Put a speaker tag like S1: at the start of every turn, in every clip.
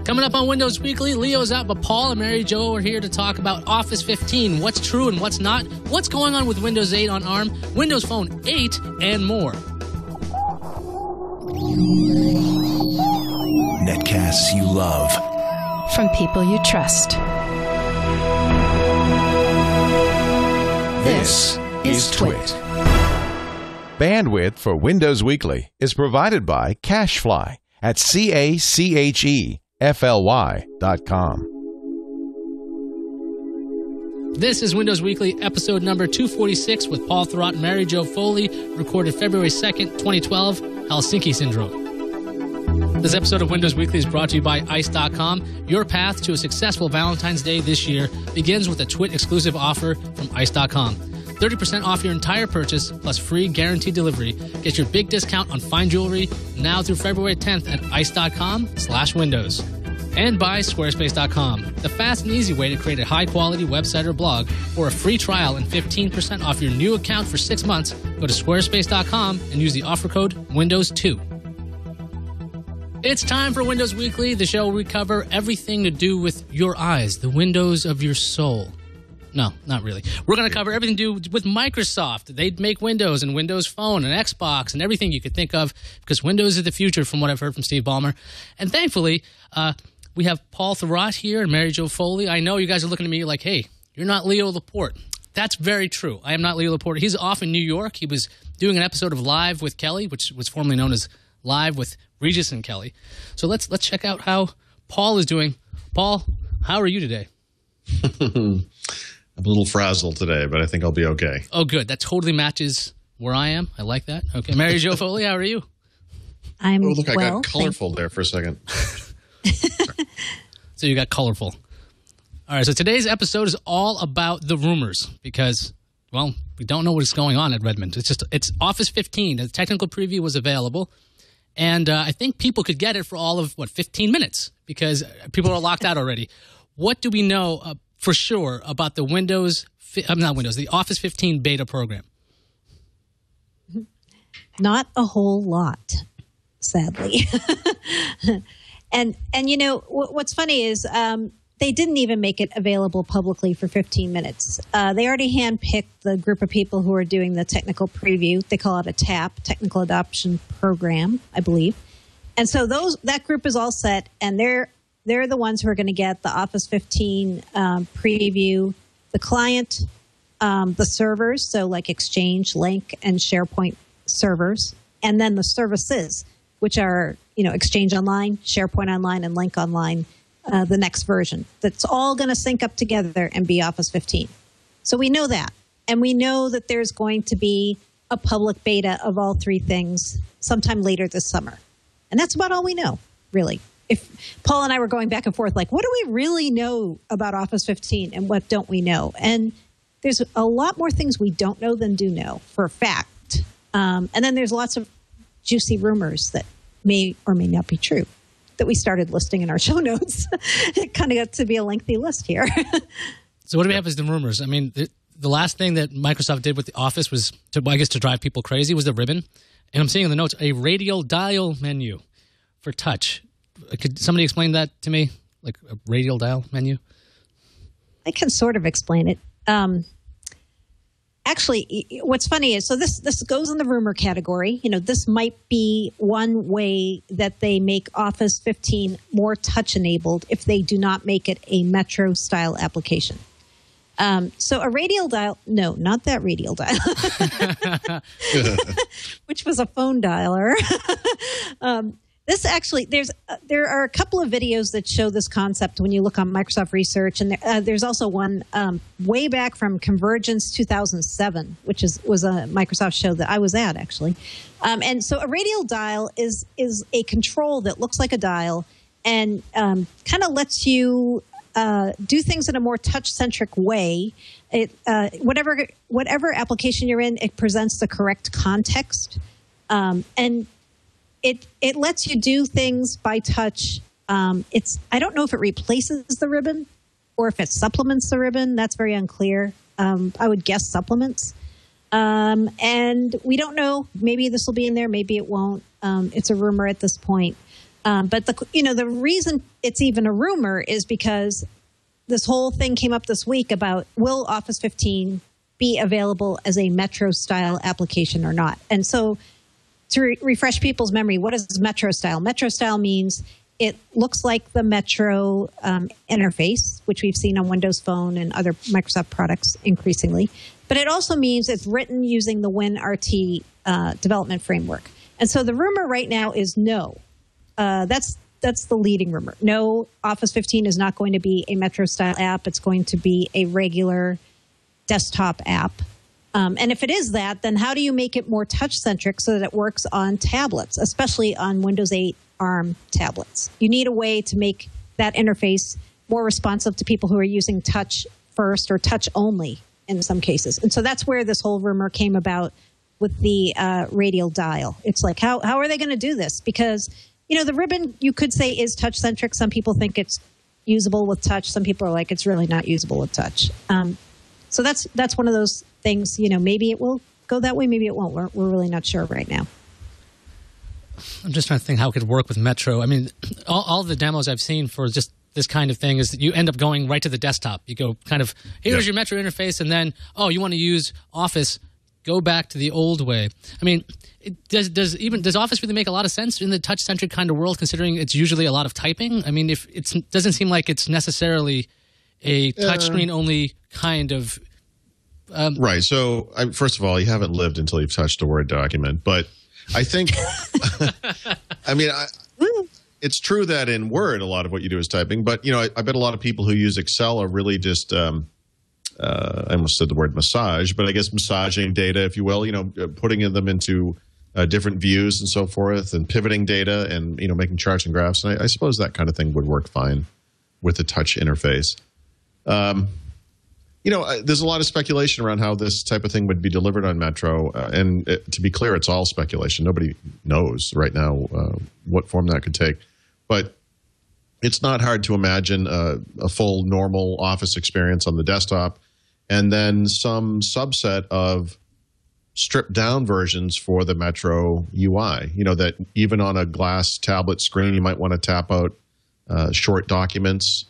S1: Coming up on Windows Weekly, Leo's out, but Paul and Mary Jo are here to talk about Office 15, what's true and what's not, what's going on with Windows 8 on ARM, Windows Phone 8, and more.
S2: Netcasts you love.
S3: From people you trust.
S2: This is TWiT.
S4: Bandwidth for Windows Weekly is provided by Cachefly at CACHEFLY.com.
S1: This is Windows Weekly, episode number 246 with Paul Thurrott and Mary Jo Foley, recorded February 2nd, 2012, Helsinki Syndrome. This episode of Windows Weekly is brought to you by ICE.com. Your path to a successful Valentine's Day this year begins with a TWiT exclusive offer from ICE.com. 30% off your entire purchase, plus free guaranteed delivery. Get your big discount on fine jewelry now through February 10th at ICE.com/Windows. And by Squarespace.com, the fast and easy way to create a high-quality website or blog. For a free trial and 15% off your new account for 6 months, go to Squarespace.com and use the offer code Windows2. It's time for Windows Weekly, the show where we cover everything to do with your eyes, the windows of your soul. No, not really. We're going to cover everything to do with Microsoft. They make Windows and Windows Phone and Xbox and everything you could think of, because Windows is the future from what I've heard from Steve Ballmer. And thankfully, we have Paul Thurrott here and Mary Jo Foley. I know you guys are looking at me like, hey, you're not Leo Laporte. That's very true. I am not Leo Laporte. He's off in New York. He was doing an episode of Live with Kelly, which was formerly known as Live with Regis and Kelly. So let's check out how Paul is doing. Paul, how are you today?
S5: I'm a little frazzled today, but I think I'll be okay.
S1: Oh, good. That totally matches where I am. I like that. Okay. Mary Jo Foley, how are you?
S5: I got colorful there for a second.
S1: So you got colorful. All right. So today's episode is all about the rumors because, well, we don't know what's going on at Redmond. It's Office 15. The technical preview was available. And I think people could get it for all of, 15 minutes because people are locked out already. What do we know for sure about the the Office 15 beta program?
S6: Not a whole lot, sadly. and you know, what's funny is they didn't even make it available publicly for 15 minutes. They already handpicked the group of people who are doing the technical preview. They call it a TAP, Technical Adoption Program, I believe. And so that group is all set, and they're the ones who are going to get the Office 15 preview, the client, the servers, so like Exchange, Link, and SharePoint servers, and then the services, which are, Exchange Online, SharePoint Online, and Link Online, the next version. That's all going to sync up together and be Office 15. So we know that. And we know that there's going to be a public beta of all three things sometime later this summer. And that's about all we know, really. If Paul and I were going back and forth, like, what do we really know about Office 15 and what don't we know? And there's a lot more things we don't know than do know for a fact. And then there's lots of juicy rumors that may or may not be true that we started listing in our show notes. It kind of got to be a lengthy list here.
S1: So what do we have as the rumors? I mean, the last thing that Microsoft did with the Office was, to drive people crazy, was the ribbon. And I'm seeing in the notes, a Radial Dial menu for touch. Could somebody explain that to me? Like a Radial Dial menu?
S6: I can sort of explain it. Actually, what's funny is, so this goes in the rumor category. This might be one way that they make Office 15 more touch-enabled if they do not make it a Metro-style application. So a Radial Dial, no, not that Radial Dial, which was a phone dialer. This actually, there are a couple of videos that show this concept when you look on Microsoft Research, and there's also one way back from Convergence 2007, which was a Microsoft show that I was at, actually. And so a Radial Dial is a control that looks like a dial and kind of lets you do things in a more touch-centric way. Whatever application you're in, it presents the correct context, and it lets you do things by touch. I don't know if it replaces the ribbon or if it supplements the ribbon. That's very unclear. I would guess supplements. And we don't know. Maybe this will be in there. Maybe it won't. It's a rumor at this point. But the reason it's even a rumor is because this whole thing came up this week about will Office 15 be available as a Metro style application or not? And so to refresh people's memory, what is Metro style? Metro style means it looks like the Metro interface, which we've seen on Windows Phone and other Microsoft products increasingly. But it also means it's written using the WinRT development framework. And so the rumor right now is no. That's the leading rumor. No, Office 15 is not going to be a Metro-style app. It's going to be a regular desktop app. And if it is that, then how do you make it more touch-centric so that it works on tablets, especially on Windows 8 ARM tablets? You need a way to make that interface more responsive to people who are using touch first or touch only in some cases. And so that's where this whole rumor came about with the Radial Dial. It's like, how are they going to do this? Because, the ribbon, you could say, is touch-centric. Some people think it's usable with touch. Some people are like, it's really not usable with touch. So that's one of those things, maybe it will go that way, maybe it won't. We're really not sure right now.
S1: I'm just trying to think how it could work with Metro. I mean, all the demos I've seen for just this kind of thing is that you end up going right to the desktop. You go kind of, here's your Metro interface, and then, you want to use Office, go back to the old way. I mean, does Office really make a lot of sense in the touch-centric kind of world, considering it's usually a lot of typing? I mean, if it doesn't seem like it's necessarily a touchscreen-only kind of...
S5: right. So, first of all, you haven't lived until you've touched a Word document. But I think... I mean, it's true that in Word, a lot of what you do is typing. But, I bet a lot of people who use Excel are really just... I almost said the word massage, but I guess massaging data, if you will, putting them into different views and so forth, and pivoting data and, making charts and graphs. And I suppose that kind of thing would work fine with the touch interface. There's a lot of speculation around how this type of thing would be delivered on Metro. And to be clear, it's all speculation. Nobody knows right now what form that could take. But it's not hard to imagine a full normal Office experience on the desktop, and then some subset of stripped-down versions for the Metro UI. That even on a glass tablet screen, you might want to tap out short documents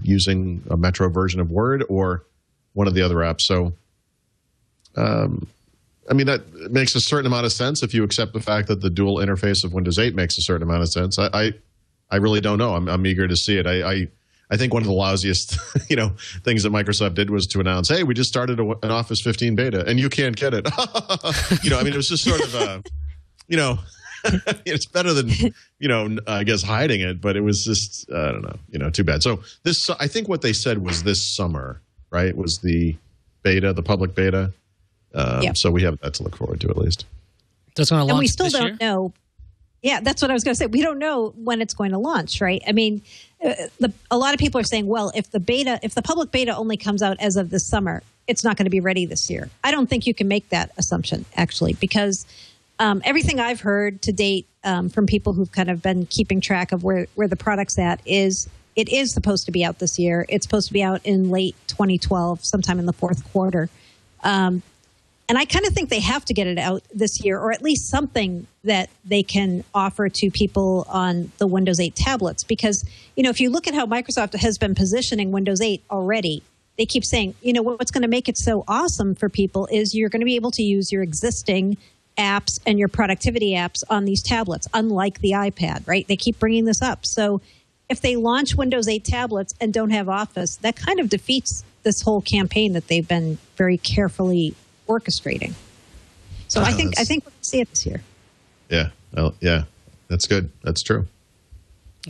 S5: using a Metro version of Word or one of the other apps. So, that makes a certain amount of sense if you accept the fact that the dual interface of Windows 8 makes a certain amount of sense. I really don't know. I'm eager to see it. I think one of the lousiest, things that Microsoft did was to announce, "Hey, we just started an Office 15 beta, and you can't get it." It was just sort of, it's better than, I guess hiding it, but it was just, I don't know, too bad. So I think what they said was this summer, right? Was the beta, the public beta. So we have that to look forward to at least.
S1: That's going to launch
S6: and we still
S1: this
S6: don't
S1: year?
S6: know. Yeah, that's what I was going to say. We don't know when it's going to launch, right? I mean, a lot of people are saying, well, if the public beta only comes out as of this summer, it's not going to be ready this year. I don't think you can make that assumption, actually, because everything I've heard to date from people who've kind of been keeping track of where the product's at is it is supposed to be out this year. It's supposed to be out in late 2012, sometime in the fourth quarter. And I kind of think they have to get it out this year, or at least something that they can offer to people on the Windows 8 tablets. Because, if you look at how Microsoft has been positioning Windows 8 already, they keep saying, what's going to make it so awesome for people is you're going to be able to use your existing apps and your productivity apps on these tablets, unlike the iPad, right? They keep bringing this up. So if they launch Windows 8 tablets and don't have Office, that kind of defeats this whole campaign that they've been very carefully orchestrating. So I think we'll see it this year.
S5: Yeah. Well, yeah. That's good. That's true.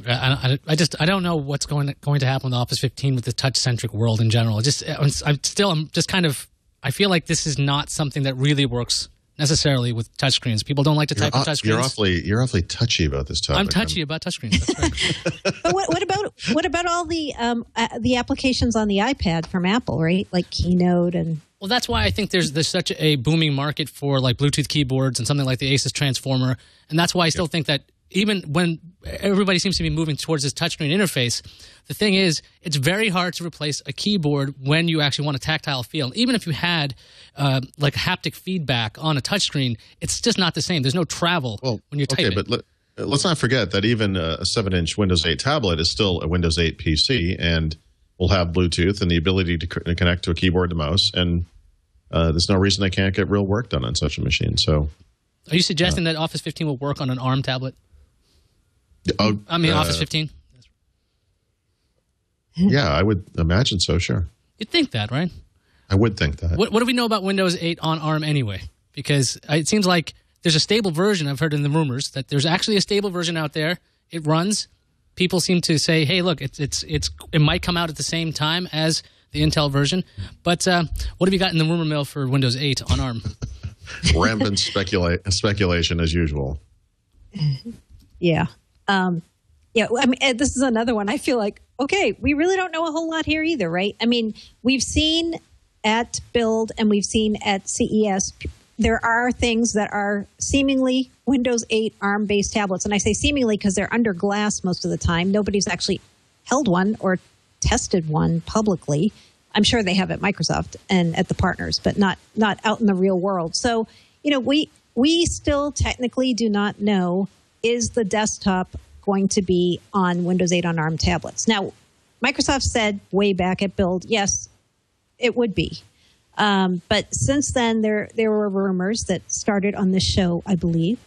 S1: I don't know what's going to happen with Office 15 with the touch-centric world in general. I feel like this is not something that really works necessarily with touchscreens. People don't like to type on touchscreens.
S5: You're awfully touchy about this topic.
S1: I'm touchy about touchscreens. That's right.
S6: But what about all the applications on the iPad from Apple, right? Like Keynote and.
S1: Well, that's why I think there's such a booming market for like Bluetooth keyboards and something like the Asus Transformer, and that's why I still think that even when everybody seems to be moving towards this touchscreen interface, the thing is it's very hard to replace a keyboard when you actually want a tactile feel. Even if you had like haptic feedback on a touchscreen, it's just not the same. There's no travel when you're typing.
S5: Okay, but let's not forget that even a 7-inch Windows 8 tablet is still a Windows 8 PC and will have Bluetooth and the ability to connect to a keyboard and mouse. And there's no reason they can't get real work done on such a machine. So,
S1: are you suggesting that Office 15 will work on an ARM tablet? Office 15?
S5: Yeah, I would imagine so, sure.
S1: You'd think that, right?
S5: I would think that.
S1: What do we know about Windows 8 on ARM anyway? Because it seems like there's a stable version. I've heard in the rumors that there's actually a stable version out there. It runs. People seem to say, "Hey, look, it might come out at the same time as the Intel version." But what have you got in the rumor mill for Windows 8 on ARM?
S5: Rampant speculation as usual.
S6: Yeah. Yeah. I mean, this is another one. I feel like, okay, we really don't know a whole lot here either, right? I mean, we've seen at Build and we've seen at CES, there are things that are seemingly Windows 8 ARM-based tablets. And I say seemingly because they're under glass most of the time. Nobody's actually held one or tested one publicly. I'm sure they have at Microsoft and at the partners, but not out in the real world. So, we still technically do not know, is the desktop going to be on Windows 8 on ARM tablets? Now, Microsoft said way back at Build, yes, it would be. But since then, there were rumors that started on this show, I believe,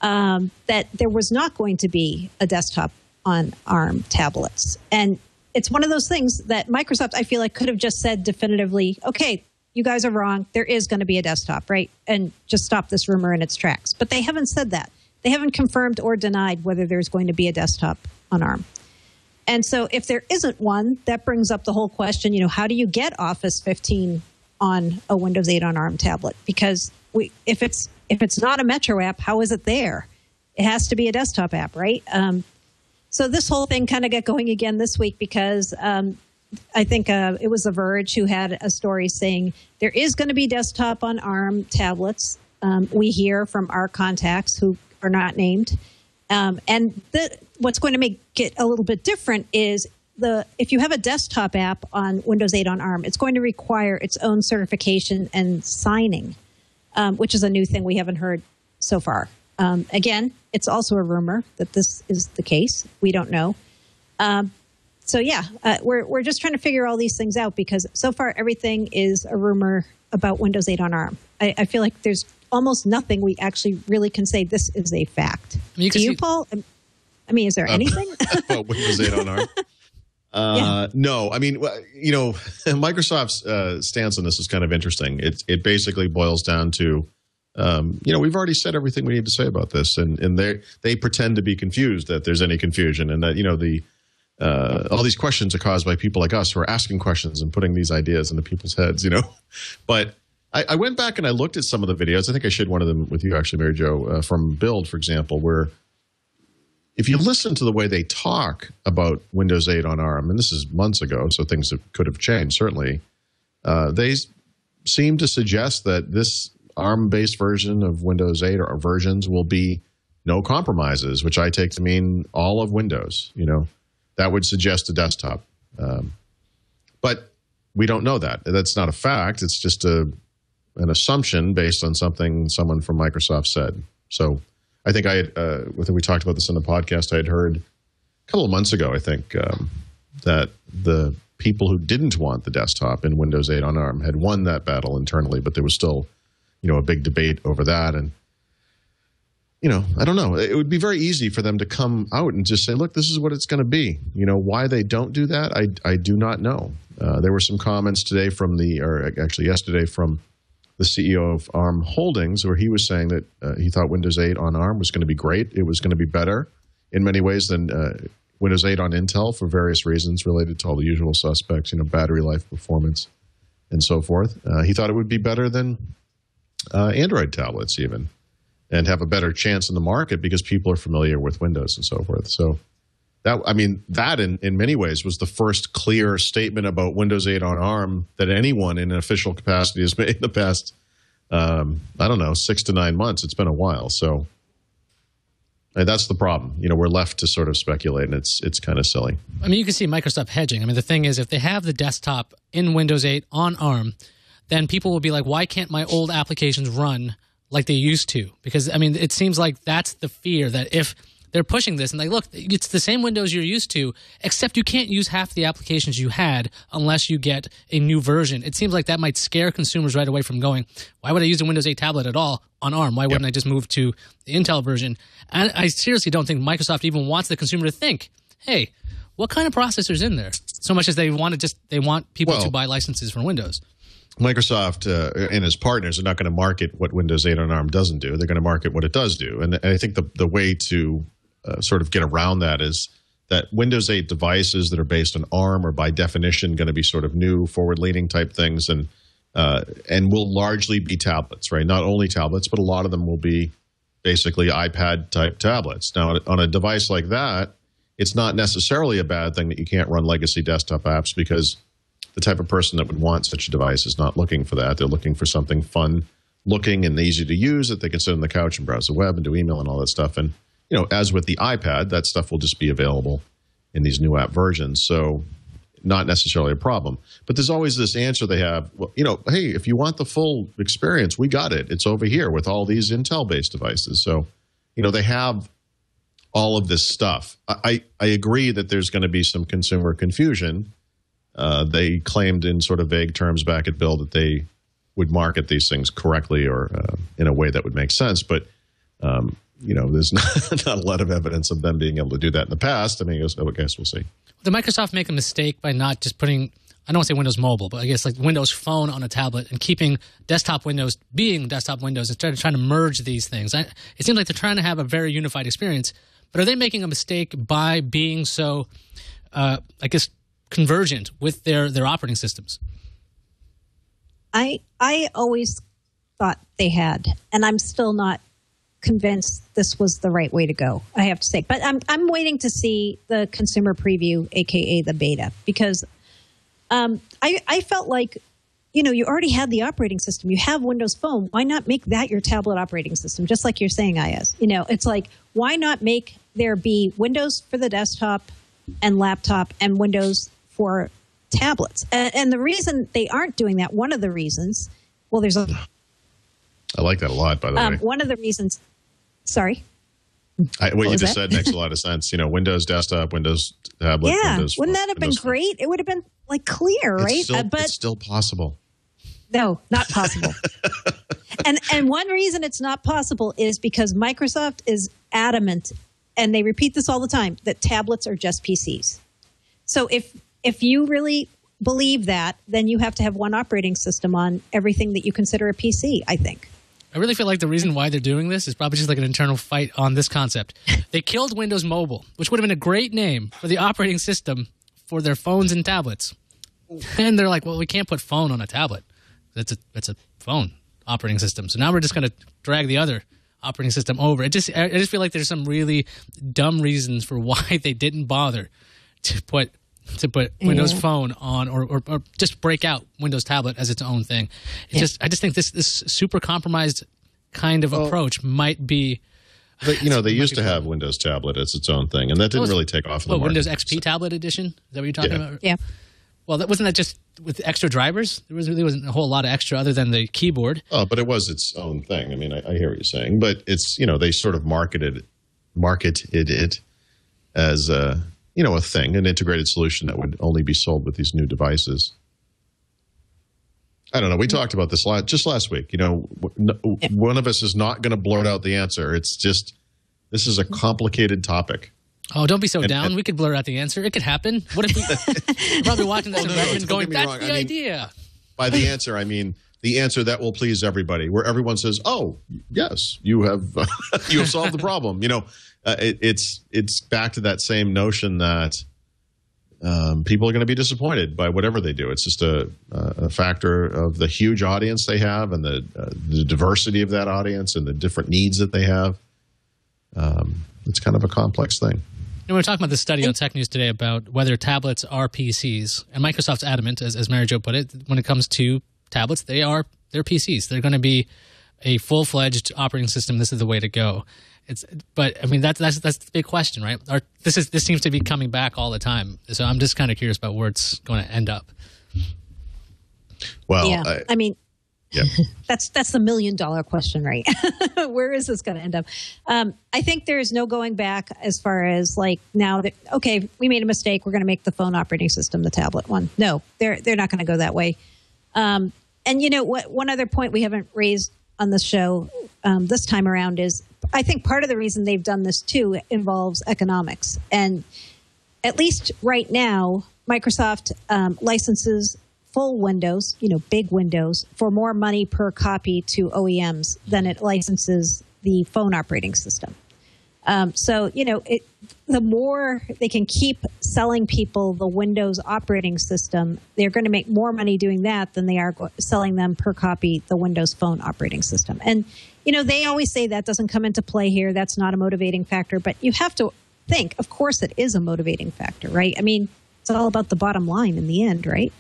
S6: that there was not going to be a desktop on ARM tablets. And it's one of those things that Microsoft, I feel like, could have just said definitively, okay, you guys are wrong. There is going to be a desktop, right? And just stop this rumor in its tracks. But they haven't said that. They haven't confirmed or denied whether there's going to be a desktop on ARM. And so if there isn't one, that brings up the whole question, how do you get Office 15 on a Windows 8 on ARM tablet? Because if it's not a Metro app, how is it there? It has to be a desktop app, right? So this whole thing kind of got going again this week because I think it was The Verge who had a story saying there is going to be desktop on ARM tablets. We hear from our contacts who are not named. And what's going to make it a little bit different is if you have a desktop app on Windows 8 on ARM, it's going to require its own certification and signing, which is a new thing we haven't heard so far. Again, it's also a rumor that this is the case. We don't know. So yeah, we're just trying to figure all these things out because so far everything is a rumor about Windows 8 on ARM. I feel like there's almost nothing we actually really can say this is a fact. Do you, Paul? I mean, is there anything?
S5: About Windows 8 on ARM?
S6: Yeah.
S5: No. I mean, Microsoft's stance on this is kind of interesting. It basically boils down to, we've already said everything we need to say about this, and they pretend to be confused that there's any confusion, and that all these questions are caused by people like us who are asking questions and putting these ideas into people's heads. But I went back and I looked at some of the videos. I think I shared one of them with you, actually, Mary Jo, from Build, for example, where if you listen to the way they talk about Windows 8 on ARM, and this is months ago, so things could have changed, certainly, they seem to suggest that this ARM-based version of Windows 8 or versions will be no compromises, which I take to mean all of Windows. That would suggest a desktop. But we don't know that. That's not a fact. It's just an assumption based on something someone from Microsoft said. So I think we talked about this in the podcast. I had heard a couple of months ago, I think, that the people who didn't want the desktop in Windows 8 on ARM had won that battle internally, but there was still, a big debate over that. And, I don't know. It would be very easy for them to come out and just say, look, this is what it's going to be. Why they don't do that, I do not know. There were some comments yesterday from the CEO of ARM Holdings, where he was saying that he thought Windows 8 on ARM was going to be great. It was going to be better in many ways than Windows 8 on Intel for various reasons related to all the usual suspects, battery life, performance, and so forth. He thought it would be better than Android tablets even, and have a better chance in the market because people are familiar with Windows and so forth. So that in many ways was the first clear statement about Windows 8 on ARM that anyone in an official capacity has made in the past, 6 to 9 months. It's been a while. So that's the problem. We're left to sort of speculate, and it's kind of silly.
S1: I mean, you can see Microsoft hedging. I mean, the thing is, if they have the desktop in Windows 8 on ARM, then people will be like, why can't my old applications run like they used to? Because, I mean, it seems like that's the fear, that if they're pushing this and like, look, it's the same Windows you're used to, except you can't use half the applications you had unless you get a new version. It seems like that might scare consumers right away from going, why would I use a Windows 8 tablet at all on ARM? Why wouldn't I just move to the Intel version? And I seriously don't think Microsoft even wants the consumer to think, hey, what kind of processor's in there? So much as they want people to buy licenses for Windows.
S5: Microsoft and its partners are not going to market what Windows 8 on ARM doesn't do. They're going to market what it does do. And I think the way to sort of get around that is that Windows 8 devices that are based on ARM are by definition going to be sort of new, forward-leaning type things and will largely be tablets, right? Not only tablets, but a lot of them will be basically iPad-type tablets. Now, on a device like that, it's not necessarily a bad thing that you can't run legacy desktop apps because the type of person that would want such a device is not looking for that. They're looking for something fun looking and easy to use that they can sit on the couch and browse the web and do email and all that stuff. And, you know, as with the iPad, that stuff will just be available in these new app versions. So not necessarily a problem. But there's always this answer they have, well, you know, hey, if you want the full experience, we got it. It's over here with all these Intel-based devices. So, you know, they have all of this stuff. I agree that there's going to be some consumer confusion. They claimed in sort of vague terms back at Build that they would market these things correctly or in a way that would make sense. But, you know, there's not a lot of evidence of them being able to do that in the past. I mean, I guess we'll see.
S1: Did Microsoft make a mistake by not just putting, I don't want to say Windows Mobile, but I guess like Windows Phone on a tablet and keeping desktop Windows being desktop Windows instead of trying to merge these things? It seems like they're trying to have a very unified experience. But are they making a mistake by being so, I guess, convergent with their operating systems?
S6: I always thought they had, and I'm still not convinced this was the right way to go, I have to say. But I'm waiting to see the consumer preview, aka the beta, because I felt like, you know, you already had the operating system. You have Windows Phone. Why not make that your tablet operating system? Just like you're saying, Ayaz. You know, it's like, why not make there be Windows for the desktop and laptop and Windows for tablets? And the reason they aren't doing that, one of the reasons, well, there's a...
S5: I like that a lot, by the way.
S6: One of the reasons... Sorry?
S5: What you just said makes a lot of sense. You know, Windows desktop, Windows tablet, Windows...
S6: Wouldn't that have been great? It would have been, like, clear, right?
S5: It's still possible.
S6: No, not possible. And one reason it's not possible is because Microsoft is adamant, and they repeat this all the time, that tablets are just PCs. So if you really believe that, then you have to have one operating system on everything that you consider a PC, I think.
S1: I really feel like the reason why they're doing this is probably just like an internal fight on this concept. They killed Windows Mobile, which would have been a great name for the operating system for their phones and tablets. And they're like, well, we can't put phone on a tablet. That's a phone operating system. So now we're just going to drag the other operating system over. I just feel like there's some really dumb reasons for why they didn't bother to put Windows Phone on or just break out Windows Tablet as its own thing. I just think this super compromised kind of approach might be.
S5: But, you know, they used to have Windows Tablet as its own thing, and that didn't really take off in the market.
S1: Windows XP Tablet Edition? Is that what you're talking about?
S6: Yeah.
S1: Well, wasn't that just with extra drivers? There wasn't a whole lot of extra other than the keyboard.
S5: Oh, but it was its own thing. I mean, I hear what you're saying, but it's, you know, they sort of marketed it as a thing, an integrated solution that would only be sold with these new devices. I don't know. We talked about this just last week. You know, one of us is not going to blurt out the answer. It's just, this is a complicated topic.
S1: Oh, don't be so down. We could blur out the answer. It could happen. What if we're probably watching this and going, that's the idea.
S5: By the answer, I mean the answer that will please everybody, where everyone says, oh, yes, you have solved the problem. You know, it's back to that same notion that people are going to be disappointed by whatever they do. It's just a factor of the huge audience they have and the diversity of that audience and the different needs that they have. It's kind of a complex thing.
S1: We were talking about this study on Tech News today about whether tablets are PCs, and Microsoft's adamant, as Mary Jo put it, when it comes to tablets, they're PCs. They're going to be a full-fledged operating system. This is the way to go. But I mean that's the big question, right? This seems to be coming back all the time. So I'm just kind of curious about where it's going to end up.
S5: Well,
S6: yeah, I mean,
S5: Yep.
S6: That's the $1 million question, right? Where is this going to end up? I think there's no going back as far as like now that, okay, we made a mistake. We're going to make the phone operating system the tablet one. No, they're not going to go that way. And you know what? One other point we haven't raised on the show this time around is I think part of the reason they've done this too involves economics. And at least right now, Microsoft licenses full Windows, big Windows, for more money per copy to OEMs than it licenses the phone operating system. So, the more they can keep selling people the Windows operating system, they're going to make more money doing that than they are selling them per copy the Windows phone operating system. And, they always say that doesn't come into play here. That's not a motivating factor. But you have to think, of course, it is a motivating factor, right? I mean, it's all about the bottom line in the end, right?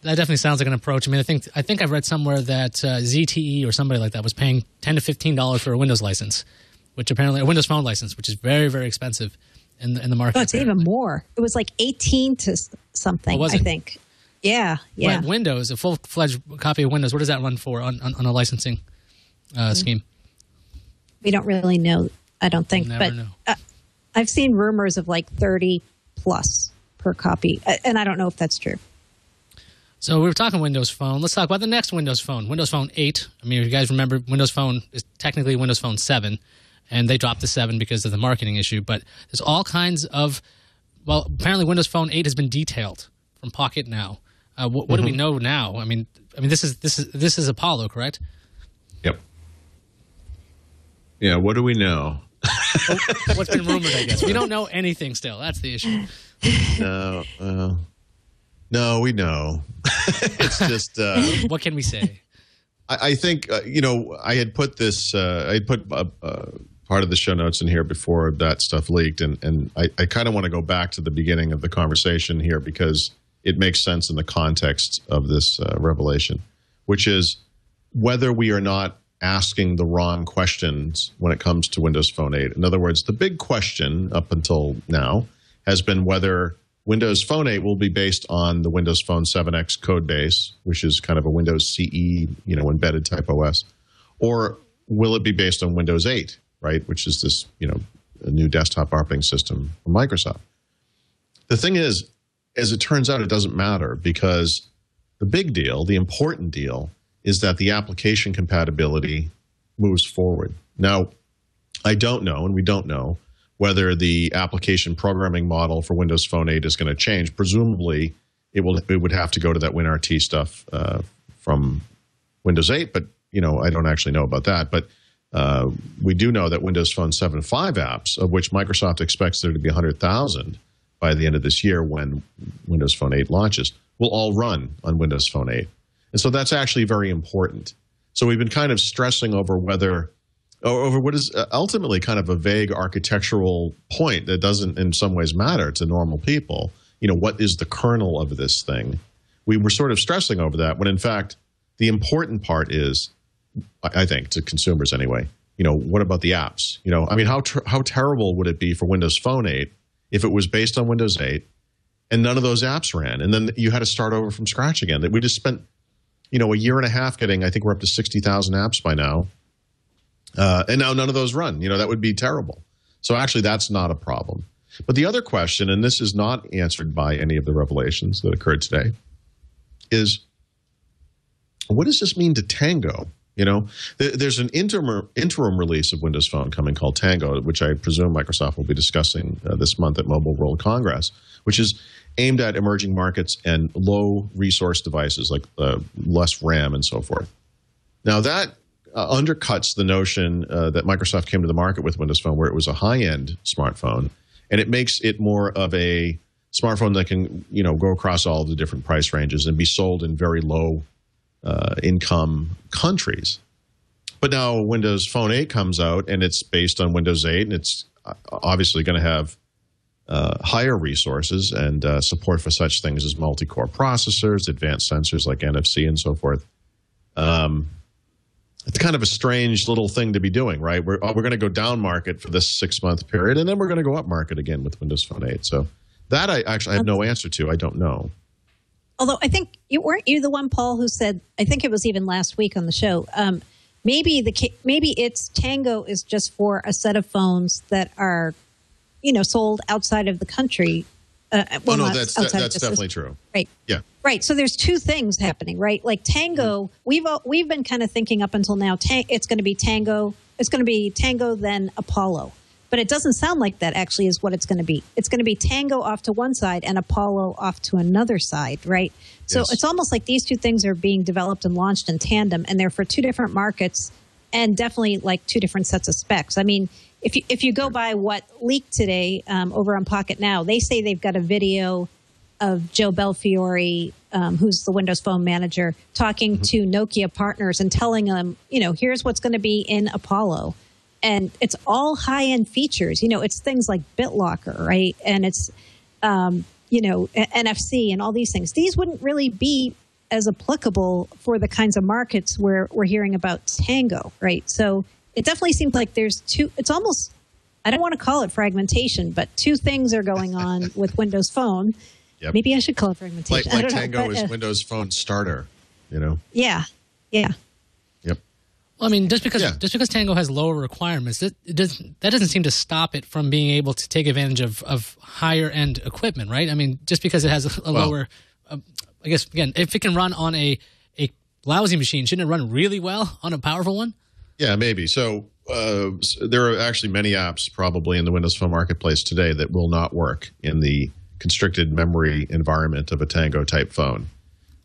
S1: That definitely sounds like an approach. I mean, I think I've read somewhere that ZTE or somebody like that was paying $10 to $15 for a Windows license, which apparently a Windows Phone license, which is very, very expensive in the market.
S6: Oh, it's even more. It was like 18 to something. I think. Yeah.
S1: But Windows, a full-fledged copy of Windows, what does that run for on a licensing scheme?
S6: We don't really know. I don't think,
S1: Never know.
S6: I've seen rumors of like 30 plus per copy, and I don't know if that's true.
S1: So we were talking Windows Phone. Let's talk about the next Windows Phone, Windows Phone 8. I mean, if you guys remember, Windows Phone is technically Windows Phone 7, and they dropped the 7 because of the marketing issue. But there's all kinds of, well, apparently Windows Phone 8 has been detailed from Pocket now. What do we know now? I mean, this is Apollo, correct?
S5: Yep. Yeah. What do we know?
S1: What's been rumored? I guess we don't know anything still. That's the issue.
S5: No, we know. It's just
S1: what can we say?
S5: I think I had put this. I had put part of the show notes in here before that stuff leaked, and I kind of want to go back to the beginning of the conversation here because it makes sense in the context of this revelation, which is whether we are not asking the wrong questions when it comes to Windows Phone 8. In other words, the big question up until now has been whether Windows Phone 8 will be based on the Windows Phone 7X code base, which is kind of a Windows CE, embedded type OS, or will it be based on Windows 8, right, which is this, a new desktop operating system from Microsoft. The thing is, as it turns out, it doesn't matter because the big deal, the important deal, is that the application compatibility moves forward. Now, I don't know, and we don't know, whether the application programming model for Windows Phone 8 is going to change. Presumably, it would have to go to that WinRT stuff from Windows 8, but I don't actually know about that. But we do know that Windows Phone 7.5 apps, of which Microsoft expects there to be 100,000 by the end of this year when Windows Phone 8 launches, will all run on Windows Phone 8. And so that's actually very important. So we've been kind of stressing over over what is ultimately kind of a vague architectural point that doesn't in some ways matter to normal people. What is the kernel of this thing? We were sort of stressing over that when in fact the important part is, I think, to consumers anyway, what about the apps? How terrible would it be for Windows Phone 8 if it was based on Windows 8 and none of those apps ran and then you had to start over from scratch again? That we just spent, a year and a half getting, I think we're up to 60,000 apps by now. And now none of those run. That would be terrible. So actually, that's not a problem. But the other question, and this is not answered by any of the revelations that occurred today, is what does this mean to Tango? There's an interim release of Windows Phone coming called Tango, which I presume Microsoft will be discussing this month at Mobile World Congress, which is aimed at emerging markets and low resource devices like less RAM and so forth. Now that undercuts the notion that Microsoft came to the market with Windows Phone where it was a high-end smartphone, and it makes it more of a smartphone that can go across all the different price ranges and be sold in very low income countries. But now Windows Phone 8 comes out, and it's based on Windows 8, and it's obviously going to have higher resources and support for such things as multi-core processors, advanced sensors like NFC and so forth. It's kind of a strange little thing to be doing, right? We're going to go down market for this 6-month period, and then we're going to go up market again with Windows Phone 8. So that I have no answer to. I don't know.
S6: Although I think weren't you the one, Paul, who said, I think it was even last week on the show, maybe it's Tango is just for a set of phones that are, sold outside of the country.
S5: That's definitely true.
S6: Right.
S5: Yeah.
S6: Right. So there's two things happening, right? Like Tango, we've been kind of thinking up until now, it's going to be Tango. It's going to be Tango, then Apollo. But it doesn't sound like that actually is what it's going to be. It's going to be Tango off to one side and Apollo off to another side, right? So It's almost like these two things are being developed and launched in tandem, and they're for two different markets and definitely like two different sets of specs. I mean, if you go by what leaked today over on Pocket Now, they say they've got a video of Joe Belfiore, who's the Windows Phone manager, talking to Nokia partners and telling them, here's what's going to be in Apollo. And it's all high-end features. It's things like BitLocker, right? And it's, NFC and all these things. These wouldn't really be as applicable for the kinds of markets where we're hearing about Tango, right? So it definitely seems like there's two, it's almost, I don't want to call it fragmentation, but two things are going on with Windows Phone.
S5: Yep.
S6: Maybe I should call it fragmentation.
S5: Like Tango is Windows Phone starter,
S6: Yeah.
S5: Yep.
S1: Well, I mean, just because Tango has lower requirements, that doesn't seem to stop it from being able to take advantage of higher end equipment, right? I mean, just because it has a lower, I guess again, if it can run on a lousy machine, shouldn't it run really well on a powerful one?
S5: Yeah, maybe. So there are actually many apps probably in the Windows Phone marketplace today that will not work in the constricted memory environment of a Tango type phone.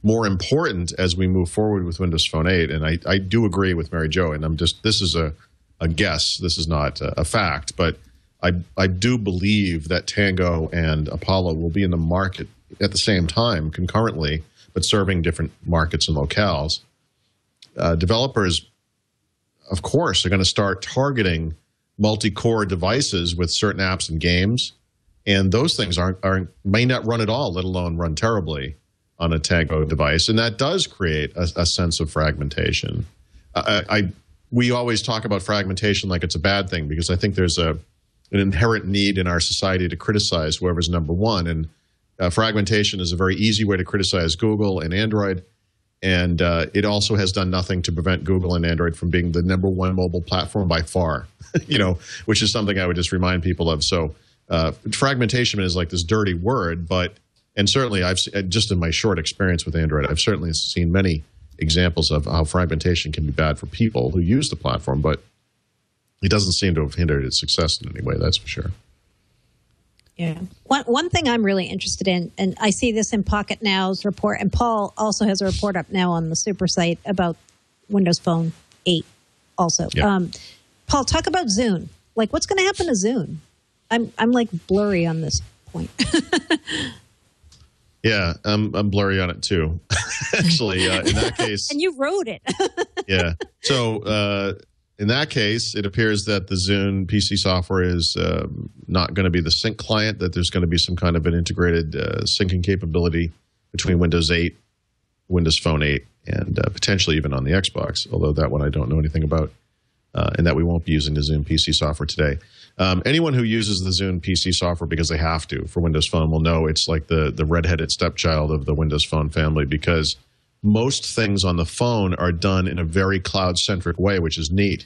S5: More important as we move forward with Windows Phone 8, and I do agree with Mary Jo, and this is a guess, this is not a fact, but I do believe that Tango and Apollo will be in the market at the same time, concurrently, but serving different markets and locales. Developers, of course, are going to start targeting multi-core devices with certain apps and games, and those things may not run at all, let alone run terribly on a Tango device, and that does create a sense of fragmentation. We always talk about fragmentation like it's a bad thing because I think there's an inherent need in our society to criticize whoever's number one, and fragmentation is a very easy way to criticize Google and Android, and it also has done nothing to prevent Google and Android from being the number one mobile platform by far, which is something I would just remind people of. So fragmentation is like this dirty word, and certainly, just in my short experience with Android, I've certainly seen many examples of how fragmentation can be bad for people who use the platform, but it doesn't seem to have hindered its success in any way, that's for sure.
S6: Yeah. One thing I'm really interested in, and I see this in Pocket Now's report, and Paul also has a report up now on the SuperSite about Windows Phone 8 also.
S5: Yeah.
S6: Paul, talk about Zune. Like, what's going to happen to Zune? I'm like blurry on this point.
S5: Yeah, I'm blurry on it too. Actually, in that case,
S6: and you wrote it.
S5: Yeah. So in that case, it appears that the Zune PC software is not going to be the sync client. That there's going to be some kind of an integrated syncing capability between Windows 8, Windows Phone 8, and potentially even on the Xbox. Although that one I don't know anything about, and that we won't be using the Zune PC software today. Anyone who uses the Zune PC software because they have to for Windows Phone will know it's like the redheaded stepchild of the Windows Phone family, because most things on the phone are done in a very cloud-centric way, which is neat.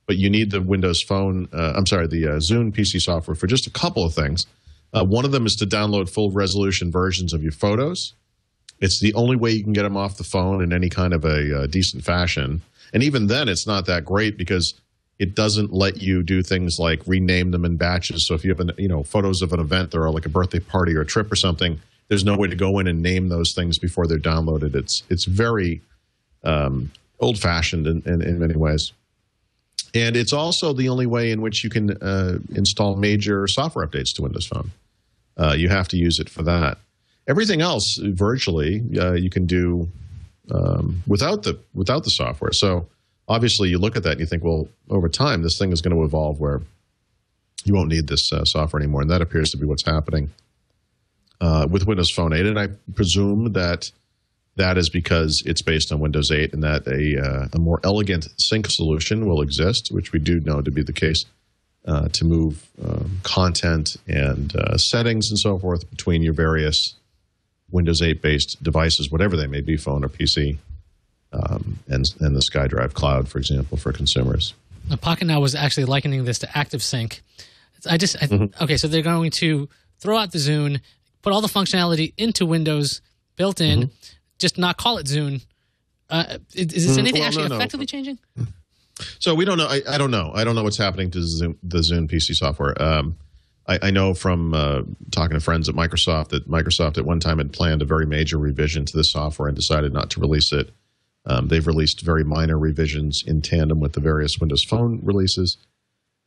S5: But you need the Windows Phone, the Zune PC software for just a couple of things. One of them is to download full-resolution versions of your photos. It's the only way you can get them off the phone in any kind of a decent fashion. And even then, it's not that great because it doesn't let you do things like rename them in batches. So if you have photos of an event or like a birthday party or a trip or something, there's no way to go in and name those things before they're downloaded. It's very old-fashioned in many ways. And it's also the only way in which you can install major software updates to Windows Phone. You have to use it for that. Everything else, virtually, you can do without the software. So obviously, you look at that and you think, well, over time, this thing is going to evolve where you won't need this software anymore. And that appears to be what's happening with Windows Phone 8. And I presume that is because it's based on Windows 8 and that a more elegant sync solution will exist, which we do know to be the case, to move content and settings and so forth between your various Windows 8 based devices, whatever they may be, phone or PC, and the SkyDrive Cloud, for example, for consumers.
S1: Now, Pocket Now was actually likening this to ActiveSync. Okay, so they're going to throw out the Zune, put all the functionality into Windows built in, just not call it Zune. Is this anything effectively changing?
S5: So we don't know. I don't know. I don't know what's happening to the Zune PC software. I know from talking to friends at Microsoft that Microsoft at one time had planned a very major revision to this software and decided not to release it. They've released very minor revisions in tandem with the various Windows Phone releases.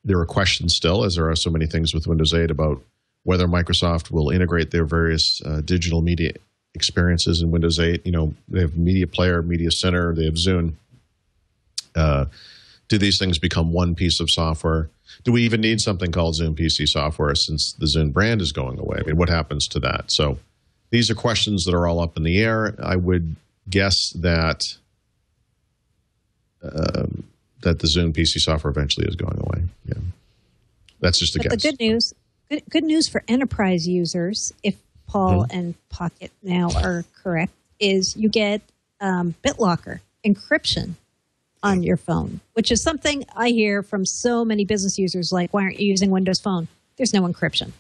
S5: There are questions still, as there are so many things with Windows 8, about whether Microsoft will integrate their various digital media experiences in Windows 8. You know, they have Media Player, Media Center, they have Zune. Do these things become one piece of software? Do we even need something called Zune PC software since the Zune brand is going away? I mean, what happens to that? So these are questions that are all up in the air. I would guess that that the Zune PC software eventually is going away. Yeah, that's just a guess.
S6: The good news for enterprise users, if Paul and Pocket Now are correct, is you get BitLocker encryption on your phone, which is something I hear from so many business users, like, why aren't you using Windows Phone? There's no encryption.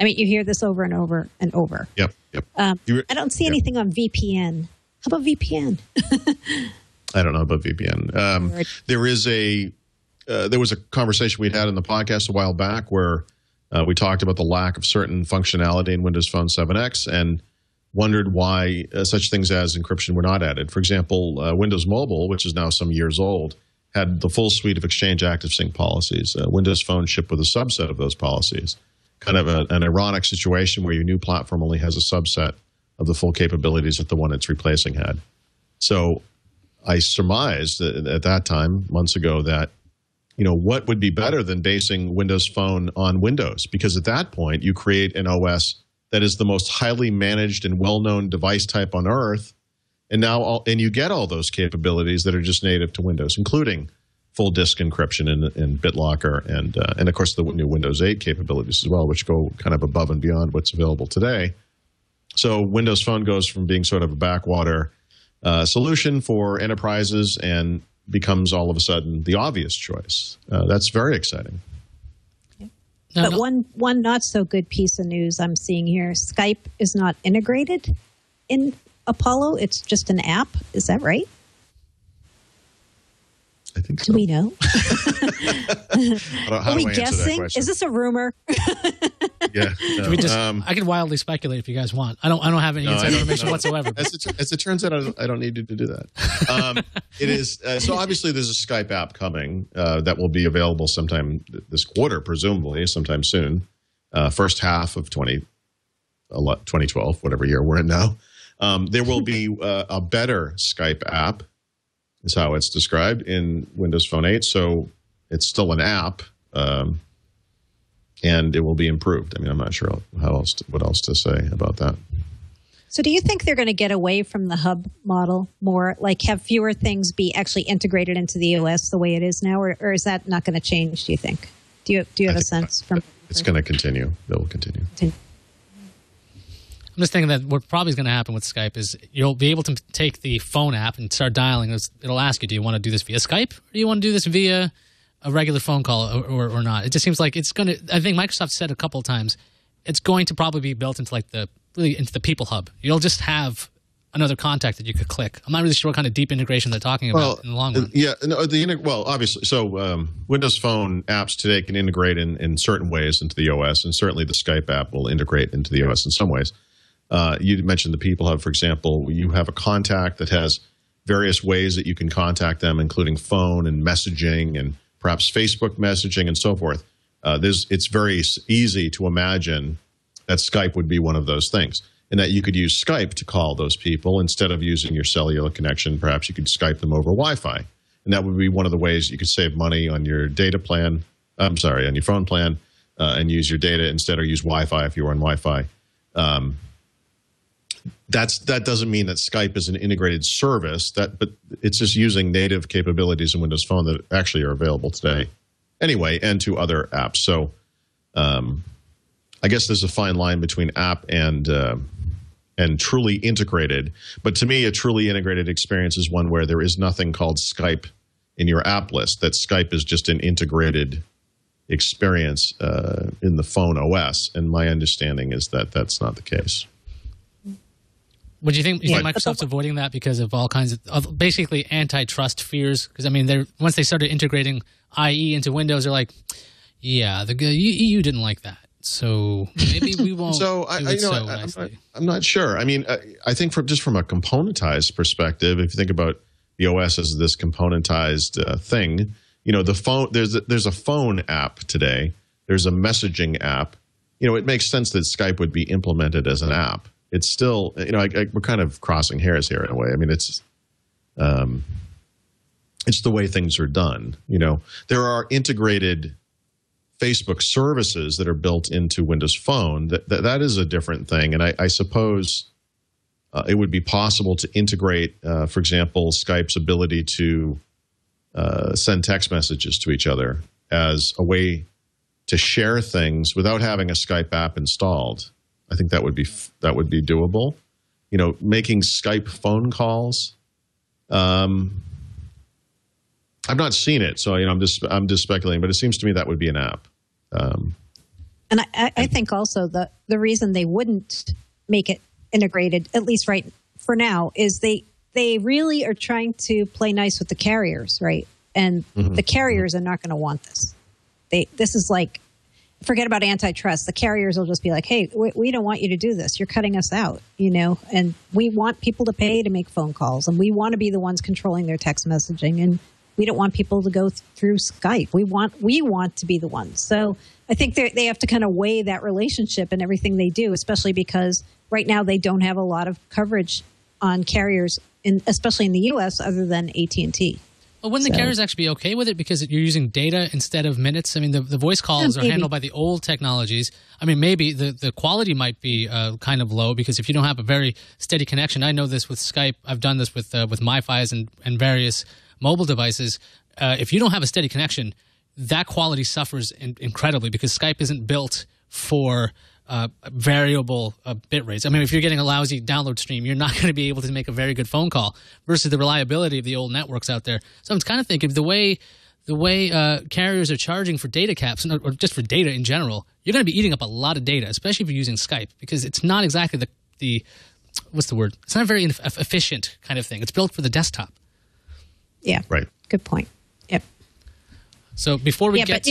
S6: I mean, you hear this over and over and over.
S5: Yep.
S6: I don't see anything on VPN. How about VPN?
S5: I don't know about VPN. There was a conversation we'd had in the podcast a while back where we talked about the lack of certain functionality in Windows Phone 7X and wondered why such things as encryption were not added. For example, Windows Mobile, which is now some years old, had the full suite of Exchange ActiveSync policies. Windows Phone shipped with a subset of those policies. Kind of an ironic situation where your new platform only has a subset of the full capabilities that the one it's replacing had. So I surmised at that time, months ago, that what would be better than basing Windows Phone on Windows? Because at that point, you create an OS that is the most highly managed and well-known device type on Earth, and you get all those capabilities that are just native to Windows, including full disk encryption and BitLocker, and of course the new Windows 8 capabilities as well, which go kind of above and beyond what's available today. So Windows Phone goes from being sort of a backwater solution for enterprises and becomes all of a sudden the obvious choice. That's very exciting.
S6: But one not so good piece of news I'm seeing here: Skype is not integrated in Apollo. It's just an app. Is that right?
S5: I think so.
S6: Do we know?
S5: Are
S6: we guessing? Is this a rumor?
S5: Yeah. No.
S1: I can wildly speculate if you guys want. I don't have any inside information whatsoever.
S5: As it turns out, I don't need you to do that. It is so obviously there's a Skype app coming that will be available sometime this quarter, presumably sometime soon, first half of 2012, whatever year we're in now. There will be a better Skype app, is how it's described, in Windows Phone 8. So it's still an app. And it will be improved. I mean, I'm not sure what else to say about that.
S6: So do you think they're going to get away from the hub model more, like have fewer things be actually integrated into the OS the way it is now, or is that not going to change, do you think? Do you have a sense from...
S5: It's going to continue. It will continue.
S1: I'm just thinking that what probably is going to happen with Skype is you'll be able to take the phone app and start dialing. It'll ask you, do you want to do this via Skype, or do you want to do this via a regular phone call or not? It just seems like it's going to, I think Microsoft said a couple of times, it's going to probably be built into into the People Hub. You'll just have another contact that you could click. I'm not really sure what kind of deep integration they're talking about in the long run.
S5: Yeah, no, obviously. So Windows Phone apps today can integrate in certain ways into the OS, and certainly the Skype app will integrate into the OS in some ways. You mentioned the People Hub, for example. You have a contact that has various ways that you can contact them, including phone and messaging and perhaps Facebook messaging and so forth. It's very easy to imagine that Skype would be one of those things, and that you could use Skype to call those people instead of using your cellular connection. Perhaps you could Skype them over Wi-Fi, and that would be one of the ways you could save money on your data plan. On your phone plan, and use your data instead, or use Wi-Fi if you're on Wi-Fi. That doesn't mean that Skype is an integrated service, but it's just using native capabilities in Windows Phone that actually are available today anyway, and to other apps. So I guess there's a fine line between app and and truly integrated. But to me, a truly integrated experience is one where there is nothing called Skype in your app list, that Skype is just an integrated experience in the phone OS. And my understanding is that that's not the case.
S1: What do you think? You think Microsoft's avoiding that because of all kinds of basically antitrust fears? Because, I mean, once they started integrating IE into Windows, they're like, yeah, the EU didn't like that. So maybe we won't.
S5: I'm not sure. I mean, I think from a componentized perspective, if you think about the OS as this componentized thing, the phone. There's a phone app today. There's a messaging app. It makes sense that Skype would be implemented as an app. It's still, we're kind of crossing hairs here in a way. I mean, it's the way things are done. There are integrated Facebook services that are built into Windows Phone. That is a different thing. And I suppose it would be possible to integrate, for example, Skype's ability to send text messages to each other as a way to share things without having a Skype app installed. I think that would be doable. Making Skype phone calls. I've not seen it, so I'm just speculating. But it seems to me that would be an app.
S6: And I think also the reason they wouldn't make it integrated, at least right for now, is they really are trying to play nice with the carriers, right? And the carriers are not going to want this. This is like, forget about antitrust. The carriers will just be like, hey, we don't want you to do this. You're cutting us out, and we want people to pay to make phone calls, and we want to be the ones controlling their text messaging, and we don't want people to go through Skype. We want to be the ones. So I think they have to kind of weigh that relationship in everything they do, especially because right now they don't have a lot of coverage on carriers, especially in the U.S., other than AT&T.
S1: Well, wouldn't the carriers actually be okay with it because you're using data instead of minutes? I mean, the voice calls are handled by the old technologies. I mean, maybe the quality might be kind of low because if you don't have a very steady connection, I know this with Skype. I've done this with MiFi's and various mobile devices. If you don't have a steady connection, that quality suffers incredibly because Skype isn't built for variable bit rates. I mean, if you're getting a lousy download stream, you're not going to be able to make a very good phone call versus the reliability of the old networks out there. So I'm kind of thinking the way carriers are charging for data caps or just for data in general, you're going to be eating up a lot of data, especially if you're using Skype, because it's not exactly the what's the word? It's not a very efficient kind of thing. It's built for the desktop.
S6: Yeah.
S5: Right.
S6: Good point. Yep.
S1: So before we get